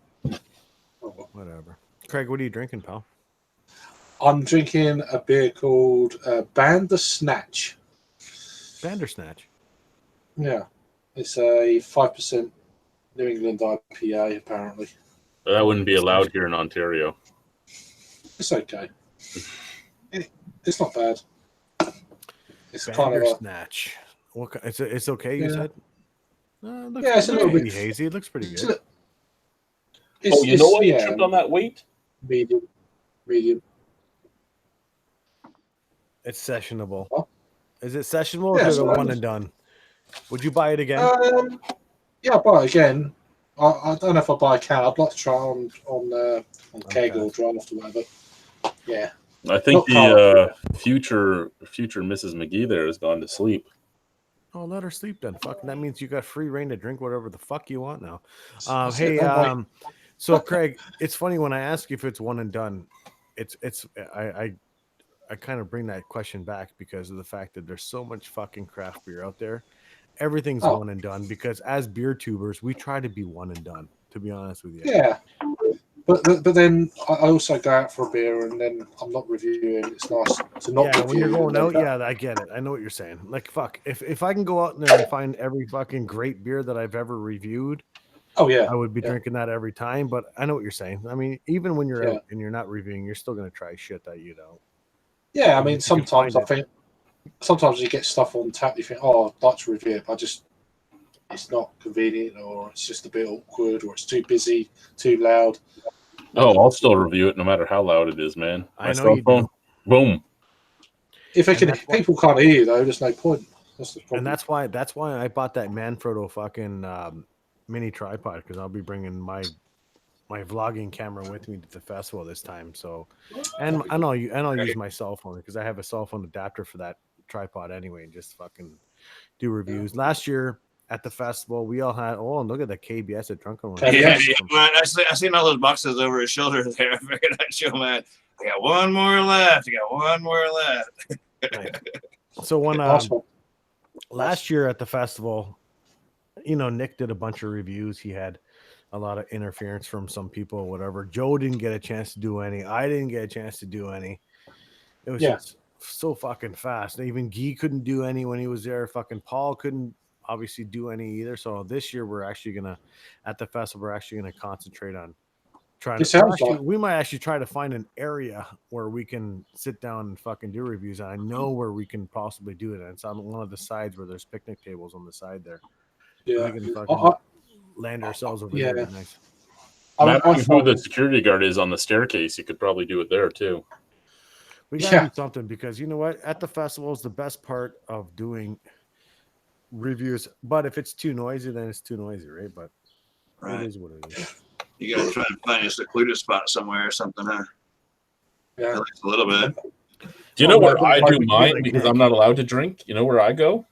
whatever. Craig, what are you drinking, pal? I'm drinking a beer called Bandersnatch. Bandersnatch? Yeah. It's a 5% New England IPA, apparently. That wouldn't be allowed here in Ontario. It's okay. It's not bad. It's kind of Bandersnatch. It's okay, you said? It's a little bit hazy. It looks pretty good. You know why you tripped on that weight? Medium. It's sessionable. Huh? Is it sessionable or is it a one and done? Would you buy it again? Yeah, I'll buy it again. I don't know if I'll buy a can. I'd like to try on keg or draft or whatever. Yeah. I think the future Mrs. McGee there has gone to sleep. Oh, let her sleep then. Fuck, that means you got free reign to drink whatever the fuck you want now. So Craig, it's funny when I ask you if it's one and done. I kind of bring that question back because of the fact that there's so much fucking craft beer out there. Everything's one and done because as beer tubers, we try to be one and done, to be honest with you. Yeah. But then I also go out for a beer and then I'm not reviewing. It's nice to not Yeah, when you're review going and out, then- yeah, I get it. I know what you're saying. Like, fuck, if I can go out there and find every fucking great beer that I've ever reviewed, Oh yeah, I would be yeah. drinking that every time. But I know what you're saying. I mean, even when you're Yeah. out and you're not reviewing, you're still gonna try shit that you don't. Yeah, I If mean, you can sometimes find I think sometimes you get stuff on tap. You think, oh, I'd like to review it, but it's not convenient, or it's just a bit awkward, or it's too busy, too loud. Oh, I'll still review it no matter how loud it is, man. I know you do. Boom. If they And can, that's why- people can't hear you though. There's no point. That's the problem. And that's why I bought that Manfrotto fucking mini tripod, because I'll be bringing my vlogging camera with me to the festival this time. So, and I'll use my cell phone because I have a cell phone adapter for that tripod anyway, and just fucking do reviews. Last year at the festival, we all had look at the KBS at Drunken One. Yeah. Well, I seen all those boxes over his shoulder there. I figured I'd show him that. I got one more left. I got one more left. Nice. So when Awesome. last year at the festival, Nick did a bunch of reviews. He had a lot of interference from some people, whatever. Joe didn't get a chance to do any. I didn't get a chance to do any. It was just so fucking fast. Even Guy couldn't do any when he was there. Fucking Paul couldn't obviously do any either. So this year at the festival, we're actually gonna concentrate on trying to. We might actually try to find an area where we can sit down and fucking do reviews. And I know where we can possibly do it. And it's on one of the sides where there's picnic tables on the side there. Yeah. We can fucking land ourselves over there. It'd be nice. Mapping who the security guard is on the staircase, you could probably do it there too. We gotta do something, because you know what? At the festival is the best part of doing reviews. But if it's too noisy, then it's too noisy, right? But it is what it is. You gotta try and find a secluded spot somewhere or something, huh? Yeah. At least a little bit. Do you know where I do mine because I'm not allowed to drink? You know where I go?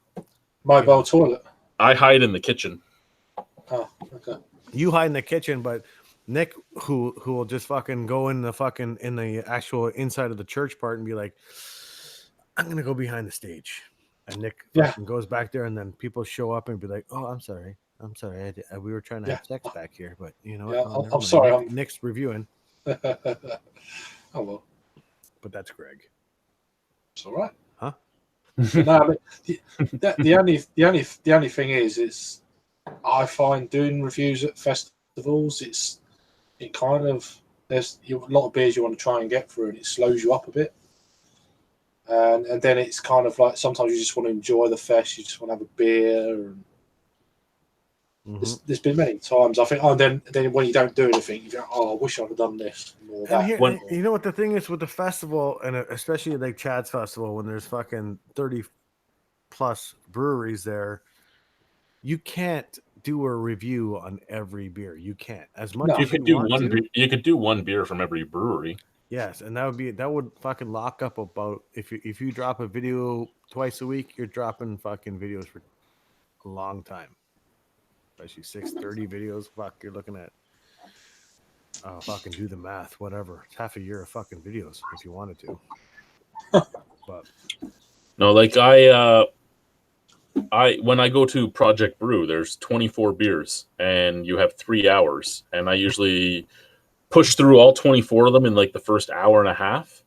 Mobile toilet. I hide in the kitchen. Oh, okay. You hide in the kitchen, but Nick, who will just fucking go in the actual inside of the church part and be like, I'm gonna go behind the stage, and Nick fucking goes back there, and then people show up and be like, oh, I'm sorry, we were trying to have sex back here, but you know what? I'm sorry, Nick's reviewing. Oh well, but that's Greg. It's all right. Huh? No, but the only thing is I find doing reviews at festivals, it kind of, there's a lot of beers you want to try and get through, and it slows you up a bit. And then it's kind of like sometimes you just want to enjoy the fest, you just want to have a beer. And there's been many times I think, then when you don't do anything, you think, oh, I wish I'd have done this or that. You know what the thing is with the festival, and especially like Chad's festival, when there's fucking 30 plus breweries there, you can't do a review on every beer. You can't. As much as you could do one beer from every brewery. Yes, and that would fucking lock up about, if you drop a video twice a week, you're dropping fucking videos for a long time. Especially 630 videos. Fuck, you're looking at fucking do the math, whatever. It's half a year of fucking videos if you wanted to. But no, like I when I go to Project Brew, there's 24 beers and you have 3 hours, and I usually push through all 24 of them in like the first hour and a half,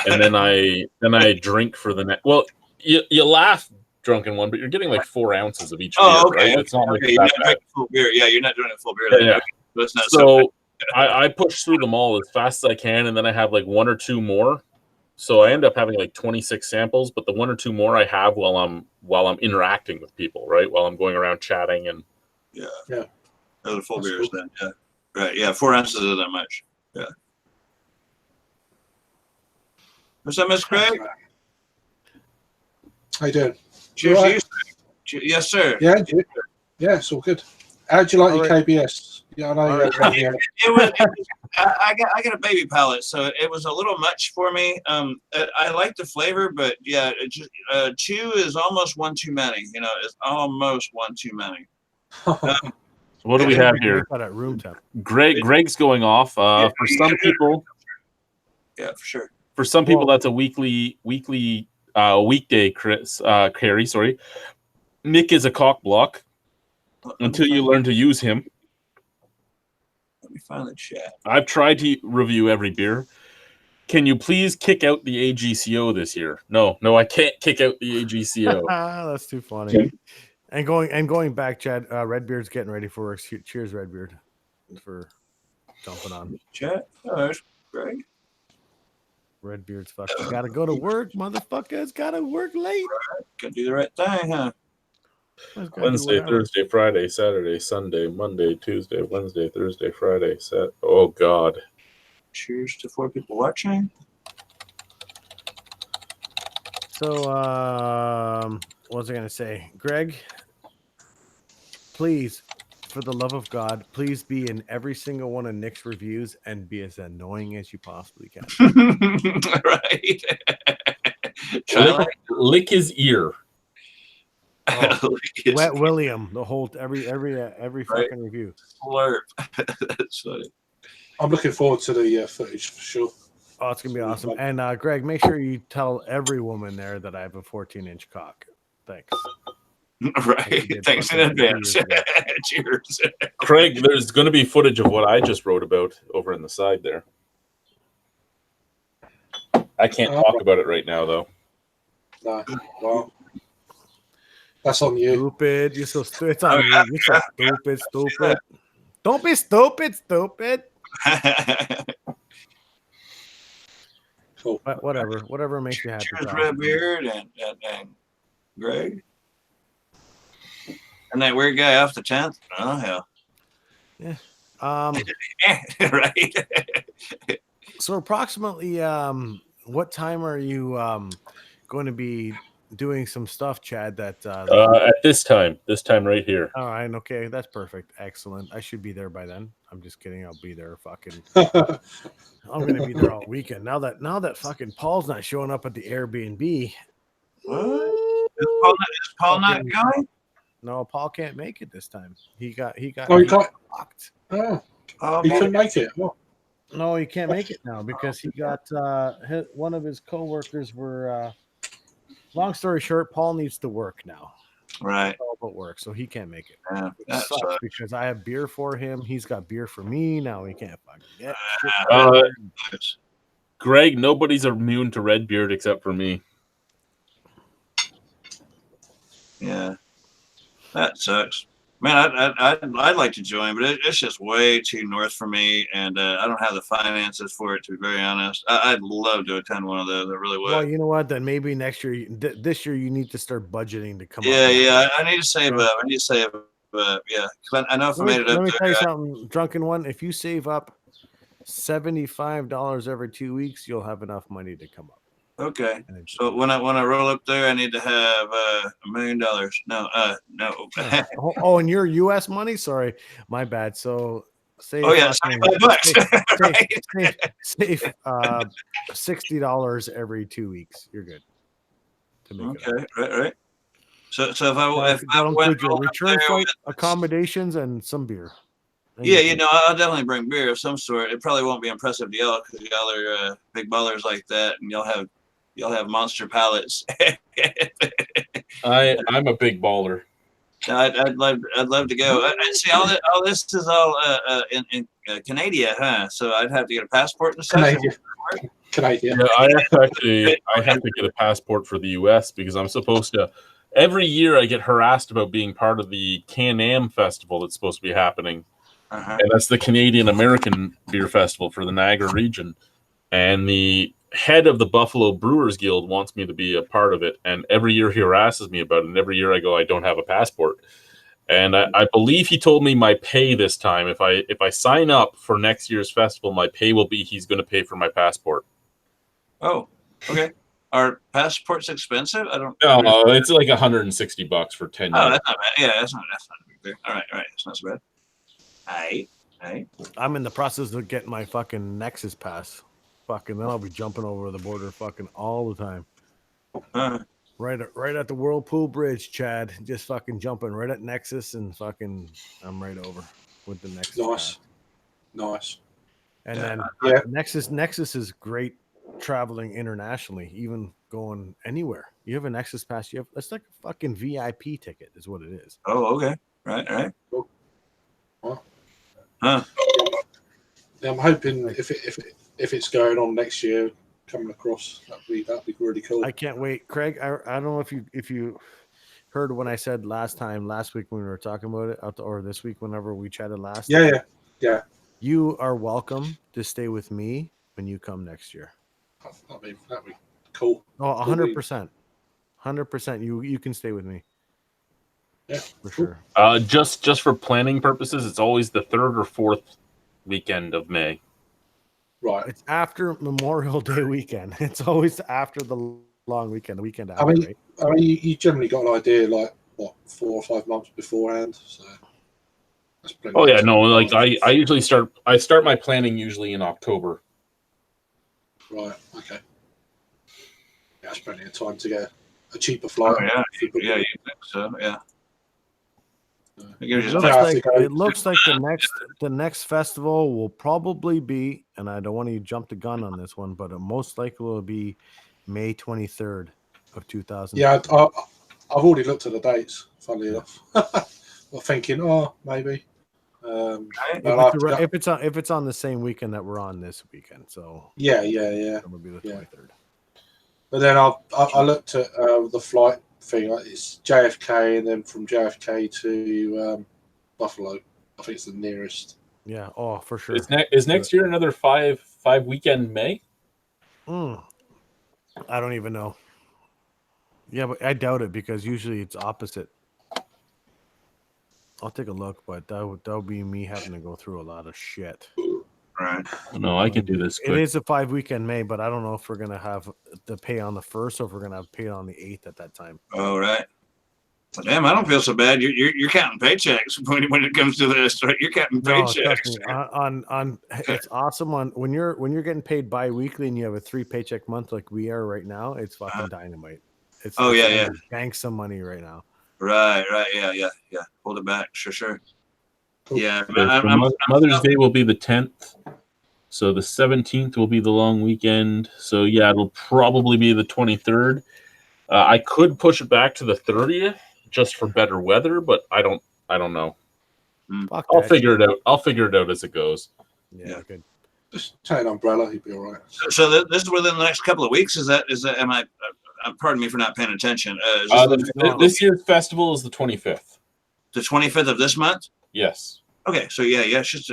and then I drink for the next. Well, you laugh, Drunken One, but you're getting like 4 ounces of each beer, right? It's not like you're not drinking full beer. Yeah, you're not doing a full beer. Yeah. That's not so I push through them all as fast as I can, and then I have like 1 or 2 more. So I end up having like 26 samples, but the 1 or 2 more I have while I'm interacting with people, right? While I'm going around chatting and those are full beers then. Yeah, right. Yeah, 4 ounces isn't that much. Yeah. What's up, Miss Craig? How you doing? Cheers right? to you. Yes, sir. Yeah, it's all good. How'd you like your KBS? Yeah, I know. I got a baby palate, so it was a little much for me. I like the flavor, but yeah, it just 2 is almost one too many. You know, it's almost one too many. What do we have here? At room temp. Greg's going off. For some people, yeah, for sure. For some people, that's a weekday carry. Sorry, Nick is a cock block until you learn to use him. Let me find the chat. I've tried to review every beer. Can you please kick out the AGCO this year? No, I can't kick out the AGCO. That's too funny. And going back, Chad, Redbeard's getting ready for work. Cheers, Redbeard, for jumping on. Chat. Oh, there's Greg. Redbeard's fucking gotta go to work, motherfuckers. Gotta work late. Gotta do the right thing, huh? Wednesday, Thursday, Friday, Saturday, Sunday, Monday, Tuesday, Wednesday, Thursday, Friday, Oh, God. Cheers to 4 people watching. So, what was I going to say? Greg, please, for the love of God, please be in every single one of Nick's reviews and be as annoying as you possibly can. Right. Lick his ear. Oh, Wet William, the whole every fucking review. Slurp. That's funny. I'm looking forward to the footage for sure. Oh, it's gonna be awesome. And Greg, make sure you tell every woman there that I have a 14-inch cock. Thanks. Right. Thanks in advance. Cheers. Craig, there's going to be footage of what I just wrote about over in the side there. I can't talk about it right now, though. No. Well, that's on you. Stupid. You're so stupid. It's on you. You're so stupid. Don't be stupid. Cool. But whatever makes you happy. Cheers, Redbeard and Greg. And that weird guy off the 10th. Oh hell. Yeah. Right. So approximately, what time are you going to be doing some stuff, Chad? That at this time right here. All right. Okay, that's perfect. Excellent. I should be there by then. I'm just kidding. I'll be there. Fucking. I'm gonna be there all weekend. Now that fucking Paul's not showing up at the Airbnb. What? Is Paul not going? No, Paul can't make it this time. He got. Oh, he got locked. Oh, he couldn't make it. Oh. No, he can't make it now because he got one of his coworkers were. Long story short, Paul needs to work now. Right. It's all about work, so he can't make it. Yeah, It sucks because I have beer for him. He's got beer for me. Now he can't fucking get shit. Greg, nobody's immune to Redbeard except for me. Yeah, that sucks. Man, I'd like to join, but it's just way too north for me, and I don't have the finances for it, to be very honest. I'd love to attend one of those. I really would. Well, you know what? Then maybe next year, this year, you need to start budgeting to come. Yeah. I need to save up. Yeah, I know if I made it up. Let me tell you something, drunken one. If you save up $75 every 2 weeks, you'll have enough money to come up. Okay. So when I roll up there, I need to have $1 million. No. Oh, and your U.S. money? Sorry, my bad. So save. Oh yeah, $75. Save $60 every 2 weeks. You're good. To make okay. Right. So if I went your return flight, accommodations, and some beer. Yeah, I'll definitely bring beer of some sort. It probably won't be impressive to y'all because y'all are big ballers like that, and y'all have monster palates. I'm a big baller. I'd love to go. See, all this is all in Canada, huh? So I'd have to get a passport and stuff. Canadian. Yeah, I have to get a passport for the U.S. because I'm supposed to. Every year, I get harassed about being part of the Can-Am festival that's supposed to be happening. Uh-huh. And that's the Canadian American Beer Festival for the Niagara region. And the head of the Buffalo Brewers Guild wants me to be a part of it. And every year he harasses me about it. And every year I go, I don't have a passport. And I believe he told me my pay this time. If I sign up for next year's festival, my pay will be he's going to pay for my passport. Oh, okay. Are passports expensive? I don't. No, it's like $160 for 10 years. Oh, that's not bad. Yeah, that's not a big deal. All right. It's not so bad. Hey. I'm in the process of getting my fucking Nexus pass. Fucking, then I'll be jumping over the border fucking all the time. Right at the Whirlpool Bridge, Chad. Just fucking jumping right at Nexus and fucking, I'm right over with the Nexus. Nice. And then Nexus is great traveling internationally, even going anywhere. You have a Nexus pass. That's like a fucking VIP ticket, is what it is. Oh, okay. Right. Cool. Well, Huh. I'm hoping if it's going on next year, coming across, that'd be really cool. I can't wait, Craig. I don't know if you heard when I said last week when we were talking about it, or this week whenever we chatted last. Yeah. You are welcome to stay with me when you come next year. That'd be cool. Oh, 100%. 100%. You can stay with me. Yeah, for cool. sure. Just for planning purposes, it's always the 3rd or 4th weekend of May. Right. It's after Memorial Day weekend. It's always after the long weekend, the weekend after, I right? mean, you generally got an idea like what 4 or 5 months beforehand, so that's plenty. Oh yeah, no, like I usually start my planning usually in October. Right. Okay. Yeah, that's plenty of time to get a cheaper flight. Oh, yeah, you think so? Yeah. It looks like the next festival will probably be, and I don't want to jump the gun on this one, but it most likely will be May 23rd of 2000. Yeah, I've already looked at the dates. Funnily enough, I'm thinking, maybe. If it's on the same weekend that we're on this weekend, so yeah, it'll be the 23rd. But then I looked at the flight thing. It's JFK, and then from JFK to Buffalo. I think it's the nearest. Yeah. Oh, for sure. Is next year another five weekend May? I don't even know. Yeah, but I doubt it because usually it's opposite. I'll take a look, but that would be me having to go through a lot of shit. Right. No, I can do this quick. It is a 5 weekend May, but I don't know if we're gonna have the pay on the 1st or if we're gonna have pay on the 8th at that time. Oh, right. Well, damn, I don't feel so bad. You're counting paychecks when it comes to this. Right? You're counting paychecks. On it's awesome when you're getting paid bi-weekly and you have a 3 paycheck month like we are right now. It's fucking dynamite. It's bank some money right now. Right. Yeah. Hold it back. Sure. Yeah. Mother's Day will be the 10th. So the 17th will be the long weekend. So yeah, it'll probably be the 23rd. I could push it back to the 30th just for better weather, but I don't know. I'll figure it out. I'll figure it out as it goes. Yeah. Good. Just take an umbrella, he'd be all right. So this is within the next couple of weeks. Is that? Am I? Pardon me for not paying attention. This year's festival is the 25th. The 25th of this month? Yes. Okay, so it's just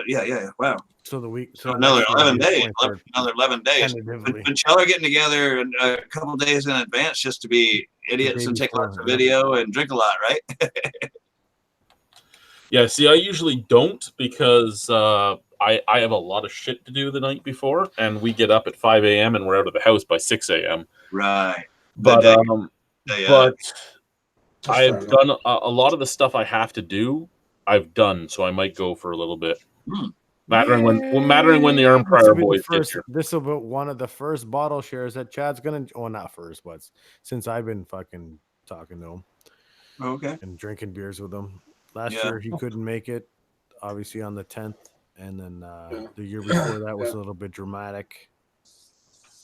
wow. So the week. So another 11 days. Another 11 days. But y'all are getting together a couple of days in advance just to be idiots and take lots of video and drink a lot, right? Yeah. See, I usually don't because I have a lot of shit to do the night before, and we get up at 5 a.m. and we're out of the house by 6 a.m. Right. But I've done a lot of the stuff I have to do. I've done, so I might go for a little bit. Mattering when the Arm Prior boys get here. This will be one of the first bottle shares that Chad's gonna. Oh, not first, but since I've been fucking talking to him. Okay. And drinking beers with him. Last year he couldn't make it, obviously on the 10th, and then the year before that was a little bit dramatic.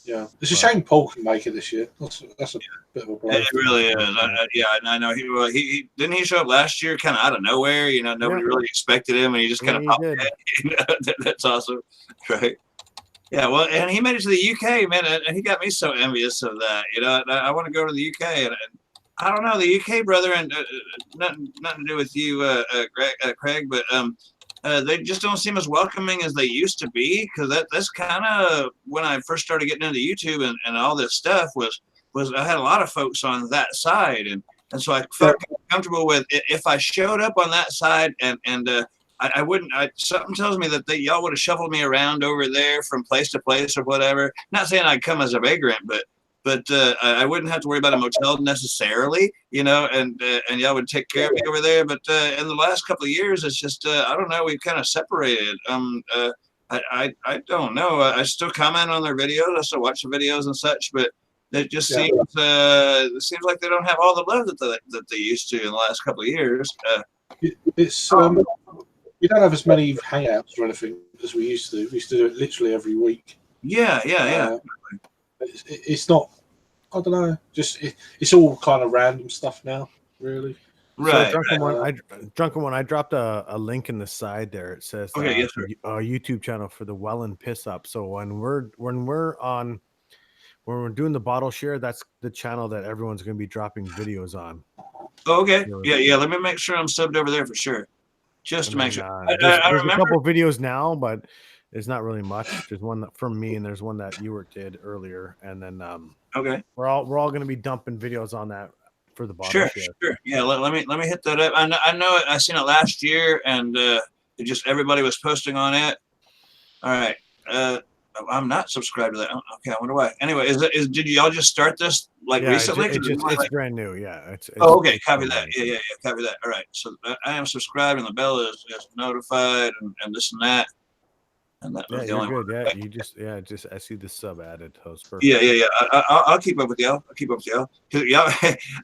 Yeah, it's a shame Paul can make it this year. That's a bit of a blow. It really is. I know. He didn't he show up last year, kind of out of nowhere. Nobody really expected him, and he just kind of popped in. That's awesome, right? Yeah. Well, and he made it to the UK, man, and he got me so envious of that. I want to go to the UK, and I don't know the UK, brother, and nothing to do with you, Craig, but they just don't seem as welcoming as they used to be, because that's kind of when I first started getting into YouTube and all this stuff was I had a lot of folks on that side, and so I felt comfortable with if I showed up on that side and I wouldn't. Something tells me that y'all would have shuffled me around over there from place to place or whatever. Not saying I'd come as a vagrant, but I wouldn't have to worry about a motel necessarily, and y'all would take care of me over there. But in the last couple of years, it's just I don't know. We've kind of separated. I don't know. I still comment on their videos. I still watch the videos and such, but it just seems like they don't have all the love that they used to in the last couple of years. It's we don't have as many hangouts or anything as we used to. We used to do it literally every week. Yeah. It's not. I don't know. Just it's all kind of random stuff now, really. Right. Drunken one. I dropped a link in the side there. It says Okay, yes, sir. a YouTube channel for the Well and Piss Up. So when we're doing the bottle share, that's the channel that everyone's going to be dropping videos on. Oh, okay. Yeah. Let me make sure I'm subbed over there for sure. Just to make sure. There's I a remember. couple videos now, but there's not really much. There's one from me, and there's one that Ewart did earlier, and then Okay. we're all going to be dumping videos on that for the bottle Sure. share. Sure. Yeah. Let me hit that up. I know it. I seen it last year, and it just everybody was posting on it. All right. I'm not subscribed to that. Okay. I wonder why. Anyway, did y'all just start this recently? It's brand new. Yeah. It's okay. Copy that. Yeah. Copy that. All right. So I am subscribed, and the bell is notified, and this and that. And that was the only good. one. Just I see the sub added. Host perfect. Yeah. I'll keep up with y'all.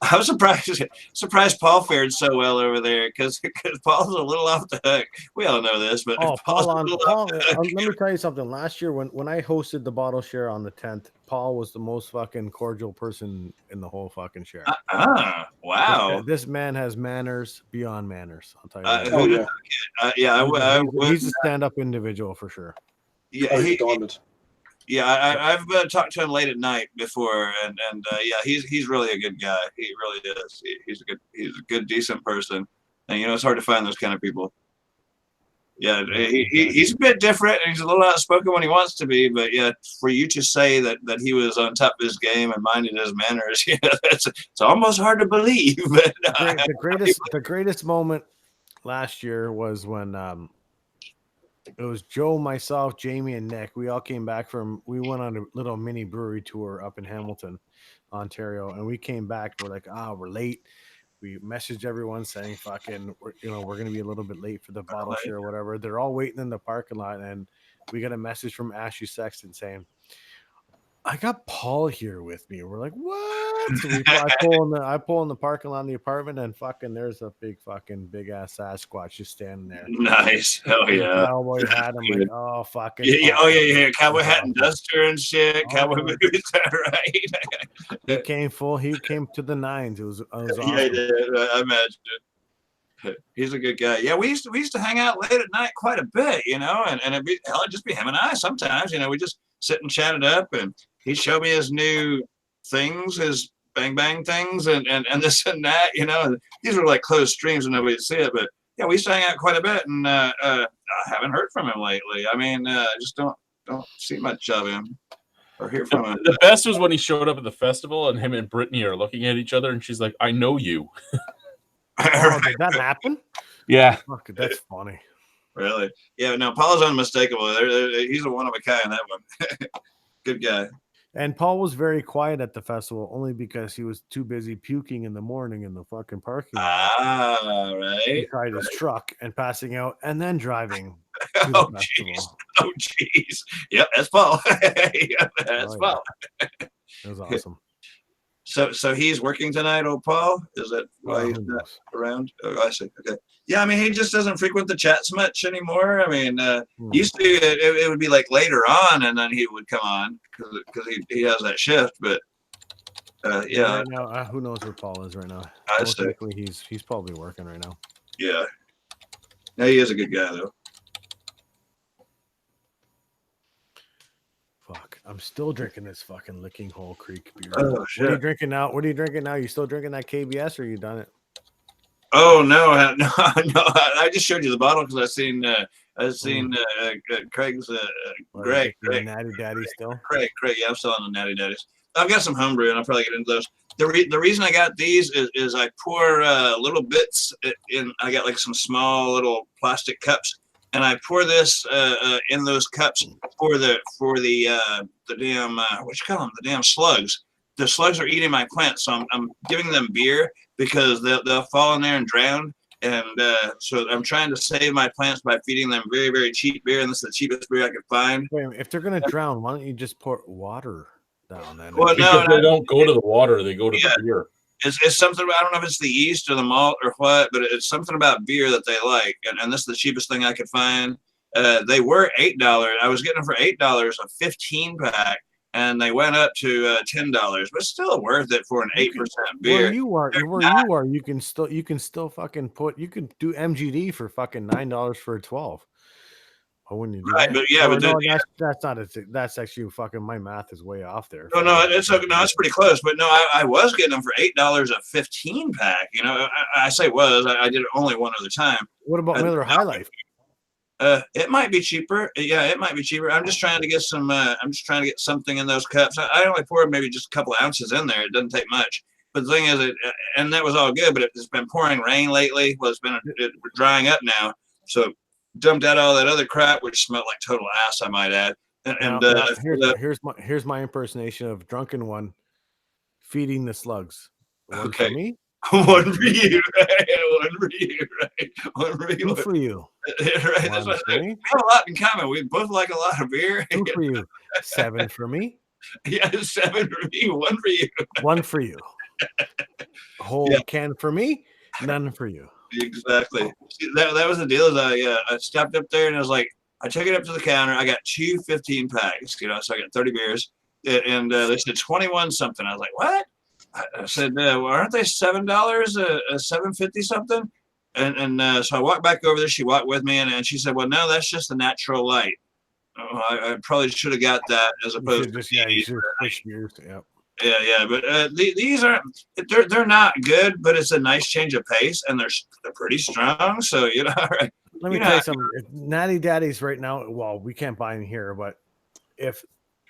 I'm surprised Paul fared so well over there because Paul's a little off the hook. We all know this, but Paul. Let me tell you something. Last year when I hosted the bottle share on the 10th, Paul was the most fucking cordial person in the whole fucking share. Wow. This man has manners beyond manners. I'll tell you. He's a stand-up individual for sure. Yeah, I've talked to him late at night before, and he's really a good guy. He really is. He's a good, decent person, and it's hard to find those kind of people. Yeah, he's a bit different, and he's a little outspoken when he wants to be. But yeah, for you to say that he was on top of his game and minded his manners, it's almost hard to believe. But the greatest moment last year was when it was Joe, myself, Jamie, and Nick. We all came back we went on a little mini brewery tour up in Hamilton, Ontario, and we came back. We're like, we're late. We messaged everyone saying, fucking, we're going to be a little bit late for the bottle share or whatever. They're all waiting in the parking lot, and we got a message from Ashley Sexton saying, I got Paul here with me. We're like, what? So I pull in the parking lot in the apartment, and fucking there's a big ass Sasquatch just standing there. Nice. Hell yeah. Cowboy hat. I'm like, oh fucking. Yeah. Oh yeah. Cowboy hat and duster and shit. Cowboy boots. Right. He came full. He came to the nines. It was awesome. Yeah, he did. I imagine. He's a good guy. Yeah, we used to hang out late at night quite a bit, and it'd just be him and I sometimes. We just sit and chat it up, and he'd show me his new things, his bang bang things, and this and that. These were like closed streams and nobody'd see it, but yeah, we used to hang out quite a bit, and I haven't heard from him lately. I mean, I just don't see much of him or hear from him. The best was when he showed up at the festival, and him and Brittany are looking at each other, and she's like, "I know you." Did that happen? Yeah. Fuck, that's funny. Really? Yeah. No, Paul's unmistakable. He's a one of a kind. That one. Good guy. And Paul was very quiet at the festival only because he was too busy puking in the morning in the fucking parking lot. Right. Inside his truck and passing out and then driving. Oh jeez. Yep, that's Paul. That's Paul. It was awesome. So he's working tonight, old Paul? Is that why he's not around? Oh, I see. Okay. Yeah, I mean, he just doesn't frequent the chats much anymore. I mean, used to it would be like later on, and then he would come on because he has that shift. But yeah. Right now, who knows where Paul is right now? Most likely he's probably working right now. Yeah. Yeah, he is a good guy though. Fuck. I'm still drinking this fucking Licking Hole Creek beer. Oh, shit. What are you drinking now? You still drinking that KBS or you done it? Oh no! I just showed you the bottle because I seen Craig's Greg. Natty Daddy still. Craig. Yeah, I'm still on the Natty Daddies. I've got some homebrew, and I'll probably get into those. The reason I got these is I pour little bits in. I got like some small little plastic cups, and I pour this in those cups for the damn what you call them, the damn slugs. The slugs are eating my plants, so I'm giving them beer because they'll fall in there and drown. And so I'm trying to save my plants by feeding them very, very cheap beer, and this is the cheapest beer I could find. Wait, if they're gonna drown, why don't you just pour water down then? Well, because they don't go to the water; they go to the beer. It's something. I don't know if it's the yeast or the malt or what, but it's something about beer that they like. And this is the cheapest thing I could find. They were $8. I was getting them for $8 a 15 pack. and they went up to $10, but still worth it for an 8% beer. Where you are, you can still fucking you can do MGD for fucking $9 for a 12. Why wouldn't you do Right, that? but yeah, but no, then, that's not it. That's actually fucking my math is way off there. no, it's pretty close. But no, I was getting them for $8 a 15 pack. You know, I say was, I did it only one other time. What about Miller High Life? It might be cheaper. Yeah, it might be cheaper. I'm just trying to get some. I'm just trying to get something in those cups. I only poured maybe just a couple of ounces in there. It doesn't take much. But the thing is, and that was all good. But it's been pouring rain lately. Well, we're drying up now. So dumped out all that other crap, which smelled like total ass, I might add. Here's my impersonation of Drunken One feeding the slugs. One okay. for me. One for you. One for you. Right. One for you. Two for you. Right. That's what we have a lot in common. We both like a lot of beer. Two for you. 7 for me. Yeah, 7 for me. 1 for you. 1 for you. A whole can for me. None for you. Exactly. See, that was the deal. Is I stepped up there and I was like, I took it up to the counter. I got 2 15 packs. You know, so I got 30 beers, and they said 21 something. I was like, what? I said, well, aren't they $7? $7.50 something? And so I walked back over there. She walked with me, and she said, well, no, that's just the natural light. Oh, I probably should have got that as opposed to beers. Yeah. Yeah, but these aren't. They're not good, but it's a nice change of pace, and they're pretty strong. So you know, right. Let me tell you something. Natty Daddies right now. Well, we can't buy them here, but if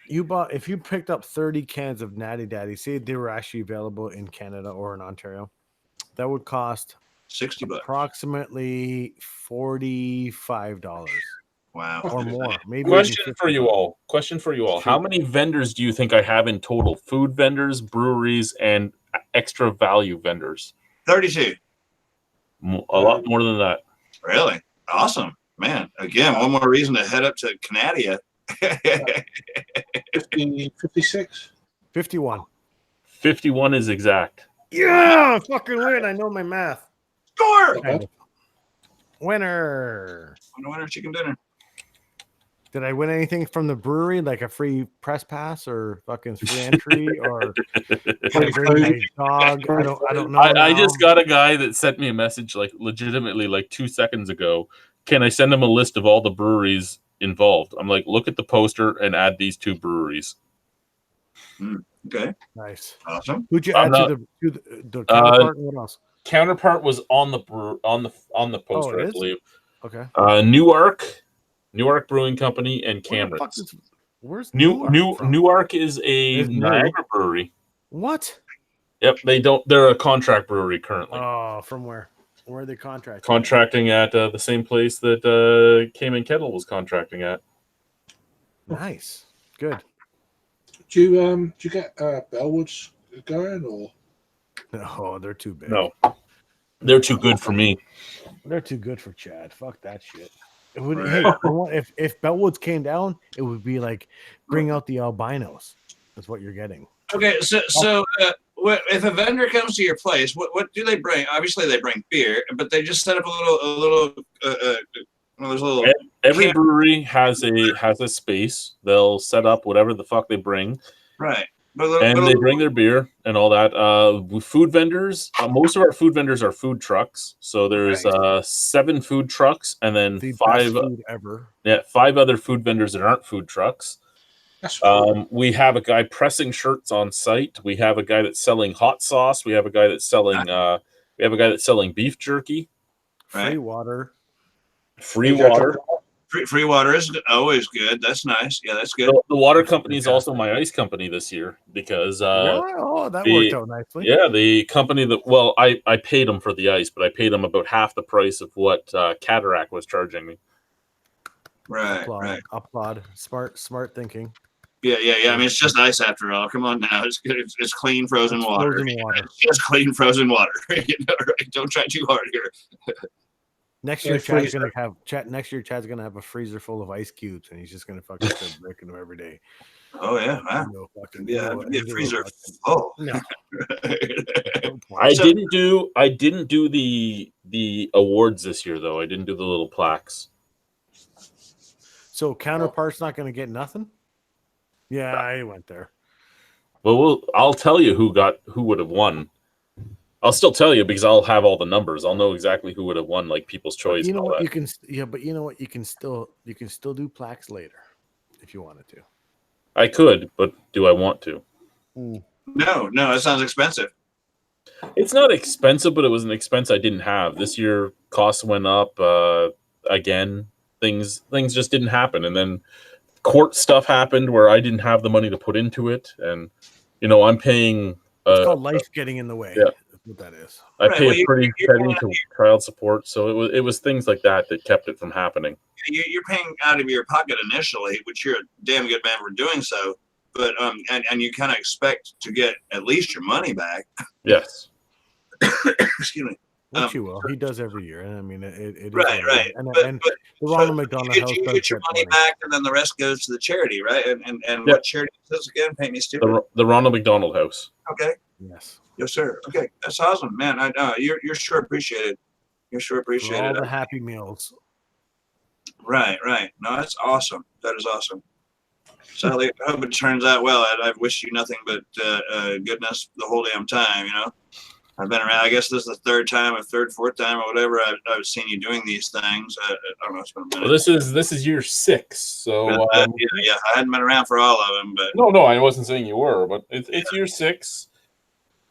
you picked up 30 cans of Natty Daddy, say they were actually available in Canada or in Ontario, that would cost $60, approximately $45. Wow, or more. Maybe. Question for you all. How many vendors do you think I have in total? Food vendors, breweries, and extra value vendors? 32. A lot more than that. Really? Awesome, man. Again, one more reason to head up to Canada. 56. 51. 51 is exact. Yeah, fucking win. I know my math. Score! Winner chicken dinner. Did I win anything from the brewery, like a free press pass or fucking free entry, or can I bring my dog? I don't know. I just got a guy that sent me a message, like legitimately, like 2 seconds ago. Can I send him a list of all the breweries involved? I'm like, look at the poster and add these 2 breweries. Okay. Nice. Awesome. Who'd you add to the counterpart? And what else? Counterpart was on the poster, I believe. Okay. Newark Brewing Company and Cameron's. Where's Newark is a Niagara brewery. What? Yep, they're a contract brewery currently. Oh, from where? Where are they contracting? Contracting at the same place that Cayman Kettle was contracting at. Nice. Good. Do you get Bellwoods going or? No, they're too big. No, they're too good for me. They're too good for Chad. Fuck that shit. It would. Hey, if Bellwoods came down, it would be like bring out the albinos. That's what you're getting. Okay, so if a vendor comes to your place, what do they bring? Obviously, they bring beer, but they just set up Every brewery has a space. They'll set up whatever the fuck they bring. Right. They bring their beer and all that. Food vendors, most of our food vendors are food trucks. So there's 7 food trucks and then the 5 food ever. Yeah, 5 other food vendors that aren't food trucks. That's cool. We have a guy pressing shirts on site. We have a guy that's selling hot sauce. We have a guy that's selling beef jerky. Free water. Free water. Free water is always good. That's nice. Yeah, that's good. The water company is also my ice company this year because that worked out nicely. Yeah, the company that I paid them for the ice, but I paid them about half the price of what Cataract was charging me. Right. Applaud. Smart thinking. Yeah. I mean, it's just ice after all. Come on now, it's good. It's clean frozen water. It's just clean frozen water. You know, right? Don't try too hard here. Next year, Chad's gonna have a freezer full of ice cubes, and he's just gonna fucking start breaking them every day. Oh yeah, wow. A freezer. Oh no. I didn't do the awards this year though. I didn't do the little plaques. So Counterpart's not gonna get nothing. Yeah, I went there. Well, I'll tell you who would have won. I'll still tell you because I'll have all the numbers. I'll know exactly who would have won, like People's Choice. You know and all what? that. You can, yeah, but you know what? You can still do plaques later if you wanted to. I could, but do I want to? No, that sounds expensive. It's not expensive, but it was an expense I didn't have. This year, costs went up. Again, things just didn't happen, and then court stuff happened where I didn't have the money to put into it, and I'm paying. It's called life getting in the way. Yeah. That's what that is. I pay a pretty penny to child support, so it was things like that kept it from happening. You're paying out of your pocket initially, which you're a damn good man for doing so. But and you kind of expect to get at least your money back. Yes. Excuse me. Which you will. He does every year. I mean, it is right. And But the Ronald McDonald House you does get your money back, and then the rest goes to the charity, right? And what charity is this again? Paint me stupid. The Ronald McDonald House. Okay. Yes. Yes, sir. Okay, that's awesome, man. I know you're sure appreciated. You're sure appreciated. For all the Happy Meals. Right. No, that's awesome. That is awesome. Sally, I hope it turns out well. I wish you nothing but goodness the whole damn time. I've been around. I guess this is the fourth time, or whatever. I've seen you doing these things. I don't know. It's been a minute. Well, this is year 6. So yeah, I hadn't been around for all of them, but no, I wasn't saying you were, but it's year 6.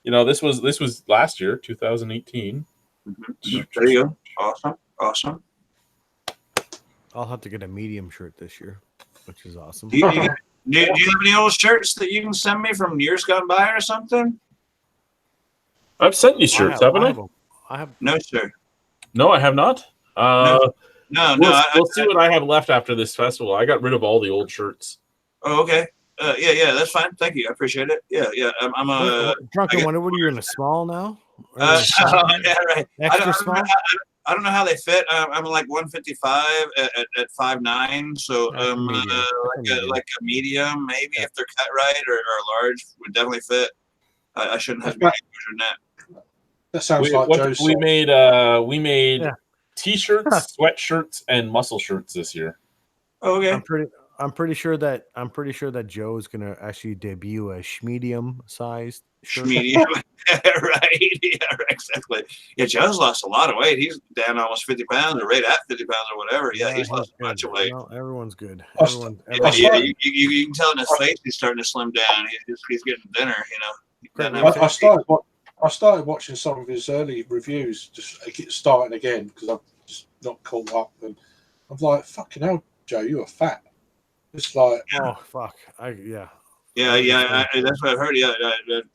This was last year, 2018. Mm-hmm. There you go. Awesome. I'll have to get a medium shirt this year, which is awesome. Do you have any old shirts that you can send me from years gone by or something? I've sent you shirts, haven't I? I have. No, sir. No, I have not. No. We'll see what I have left after this festival. I got rid of all the old shirts. Oh, okay. Yeah, that's fine. Thank you. I appreciate it. Yeah. I'm a Drunken Wonder. What are you in a small now? Yeah, right. Extra small. I don't know how they fit. I'm like 155 at 5'9", so like a medium, maybe if they're cut right, or large would definitely fit. I shouldn't have to be larger than that. That sounds like Joe's. We made t-shirts, sweatshirts, and muscle shirts this year. Oh, okay. I'm pretty sure that Joe's gonna actually debut a medium sized shirt. Medium, right? Yeah, exactly. Yeah, Joe's lost a lot of weight. He's down almost 50 pounds, or right at 50 pounds, or whatever. Yeah, he's lost a bunch of weight. No, everyone's good. Yeah, you can tell in his face he's starting to slim down. He's getting thinner. I started watching some of his early reviews, just starting again because I'm just not caught up, and I'm like, fucking hell, Joe, you are fat. It's like, oh fuck, yeah. That's what I've heard. Yeah,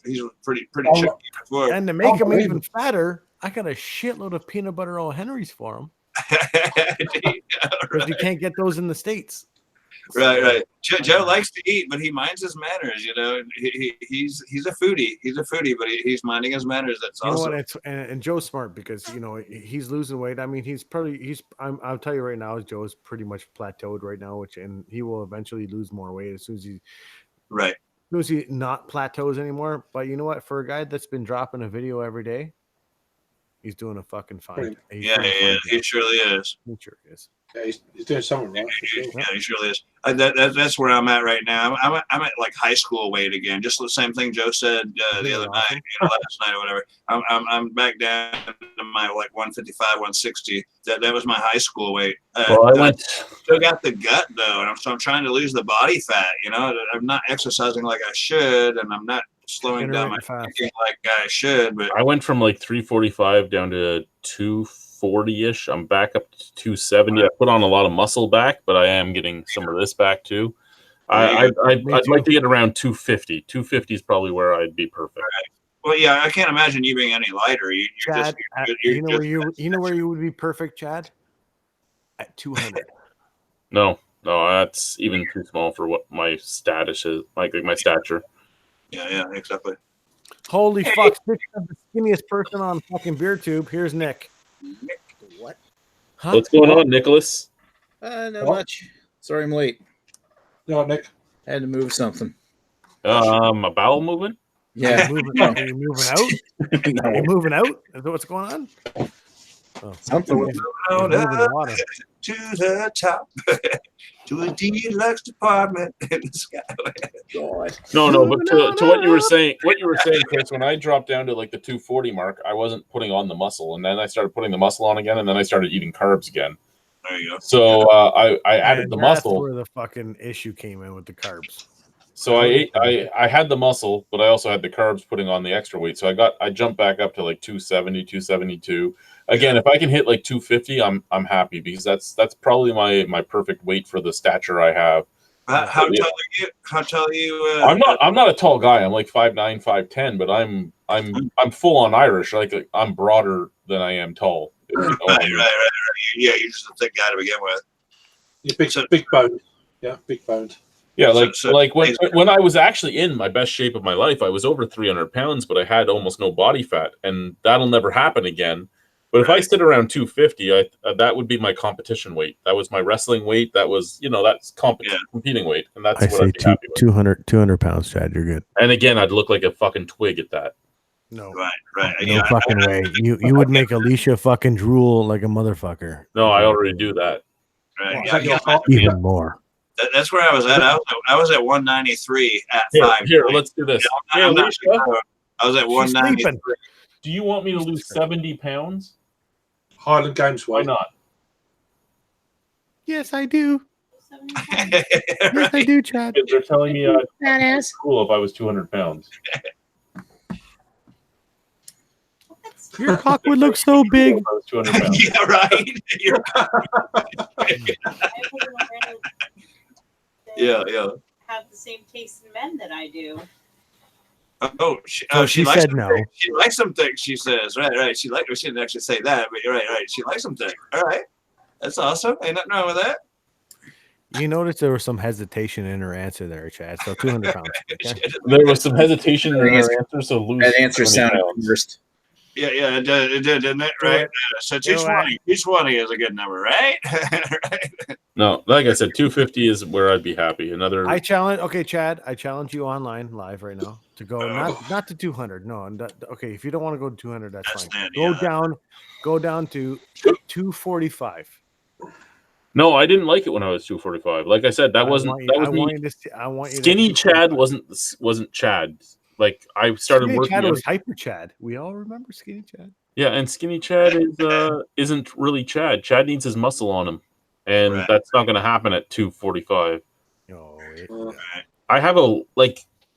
he's pretty chunky before. And to make him even fatter, I got a shitload of peanut butter O. Henrys for him. Because you can't get those in the States. Right. Joe likes to eat, but he minds his manners. He's a foodie. He's a foodie, but he's minding his manners. That's awesome. And Joe's smart because he's losing weight. I mean, I'll tell you right now, Joe's pretty much plateaued right now, and he will eventually lose more weight as soon as he not plateaus anymore. But you know what? For a guy that's been dropping a video every day, he's doing a fucking fine. He surely is. He sure is. Yeah, he's doing something right. Yeah, he surely is. That's where I'm at right now. I'm at like high school weight again. Just the same thing Joe said the other night, last night or whatever. I'm back down to my like 155, 160. That was my high school weight. I still got the gut though, and I'm trying to lose the body fat. I'm not exercising like I should, and I'm not slowing down my thinking like I should. But I went from like 345 down to 240-ish. I'm back up to 270. I put on a lot of muscle back, but I am getting some of this back too. I'd like to get around 250. 250 is probably where I'd be perfect. Right. Well, yeah, I can't imagine you being any lighter. Chad, you know where you would be perfect, Chad? At 200. No, that's even too small for what my status is. Like my stature. Yeah, exactly. Holy fuck! Speaking of the skinniest person on fucking beer tube, here's Nick. Nick, what? Huh? What's going on, Nicholas? Not much. Sorry, I'm late. You know, Nick. I had to move something. A bowel movement? Yeah. Are you moving out? No. Are you moving out? Is that what's going on? Oh, Something. he's Oh, moving no. water. To the top, to a deluxe apartment in the sky. God. No, but to what you were saying, Chris, when I dropped down to like the 240 mark, I wasn't putting on the muscle, and then I started putting the muscle on again, and then I started eating carbs again. There you go. So I added And the that's muscle. where the fucking issue came in with the carbs. So I had the muscle, but I also had the carbs putting on the extra weight. So I jumped back up to like 270, 272. Again, if I can hit like 250, I'm happy, because that's probably my perfect weight for the stature I have. How tall are you? How tall are you? I'm not a tall guy. I'm like 5'9", 5'10", but I'm full on Irish. Like I'm broader than I am tall. If you know what I mean. Right. Yeah, you're just a thick guy to begin with. You're big boned. Yeah, big boned. Yeah, So when I was actually in my best shape of my life, I was over 300 pounds, but I had almost no body fat, and that'll never happen again. But if I sit around 250, that would be my competition weight. That was my wrestling weight. That was, that's competing weight, and that's I what say I'd be happy with. 200 pounds, Chad. You're good. And again, I'd look like a fucking twig at that. No, right. no fucking way. You would make Alicia fucking drool like a motherfucker. No, I already do that. Right. Even more. That's where I was at. I was at 193 at 5. Here, let's do this. Hey, Alicia, I was at 193. Do you want me to lose 70 pounds? Highland Games Why weight. not? Yes, I do. 75. Yes, I do, Chad. They're telling me it's cool if I was 200 pounds. Your cock would look so big. If I was 200 pounds. Yeah, right. Yeah. Have the same taste in men that I do. Oh, she likes said some no. things. She likes some things. She says, right. She didn't actually say that, but you're right. She likes some things. All right, that's awesome. Ain't nothing wrong with that. You noticed there was some hesitation in her answer there, Chad. So 200 pounds. Okay? There was some hesitation in her answer, so lose. That answer 20 sounded pounds. first. Yeah, it did, didn't it? Right. So 220. 220 is a good number, right? Right. No, like I said, 250 is where I'd be happy. I challenge. Okay, Chad. I challenge you online live right now to go not to 200. No, okay. If you don't want to go to 200, that's fine. Go down to 245. No, I didn't like it when I was 245. Like I said, that wasn't me. I want you. Skinny Chad wasn't Chad. Like I started Skinny working. Chad was hyper Chad. We all remember Skinny Chad. Yeah, and Skinny Chad isn't really Chad. Chad needs his muscle on him, and that's not going to happen at 245. I have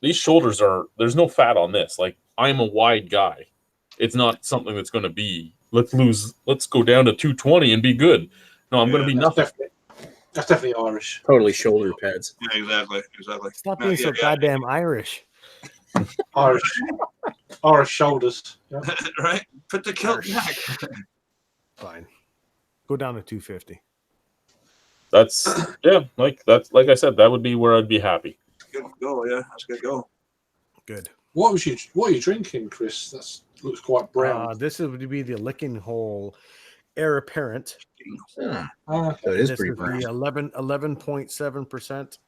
these shoulders are. There's no fat on this. Like I'm a wide guy. It's not something that's going to be. Let's go down to 220 and be good. No, I'm going to be nothing. That's definitely Irish. Totally shoulder pads. Yeah, exactly. Stop being so goddamn Irish. Irish shoulders. Yeah. Right. Put the kilt back. Fine. Go down to 250. Like I said, that would be where I'd be happy. Good goal, yeah. That's a good goal. Good. What are you drinking, Chris? That looks quite brown. This would be the Licking Hole Heir Apparent. So it is This pretty is brown. the 11.7%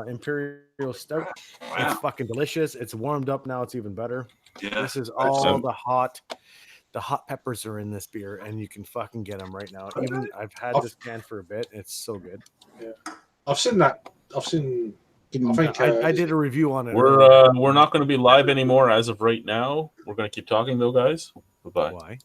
Imperial Stout. Wow. It's fucking delicious. It's warmed up now. It's even better. Yeah. This is all the hot peppers are in this beer, and you can fucking get them right now. Even I've had this can for a bit. It's so good. Yeah, I've seen that. I think I did a review on it. We're not going to be live anymore as of right now. We're going to keep talking though, guys. Bye-bye. Why?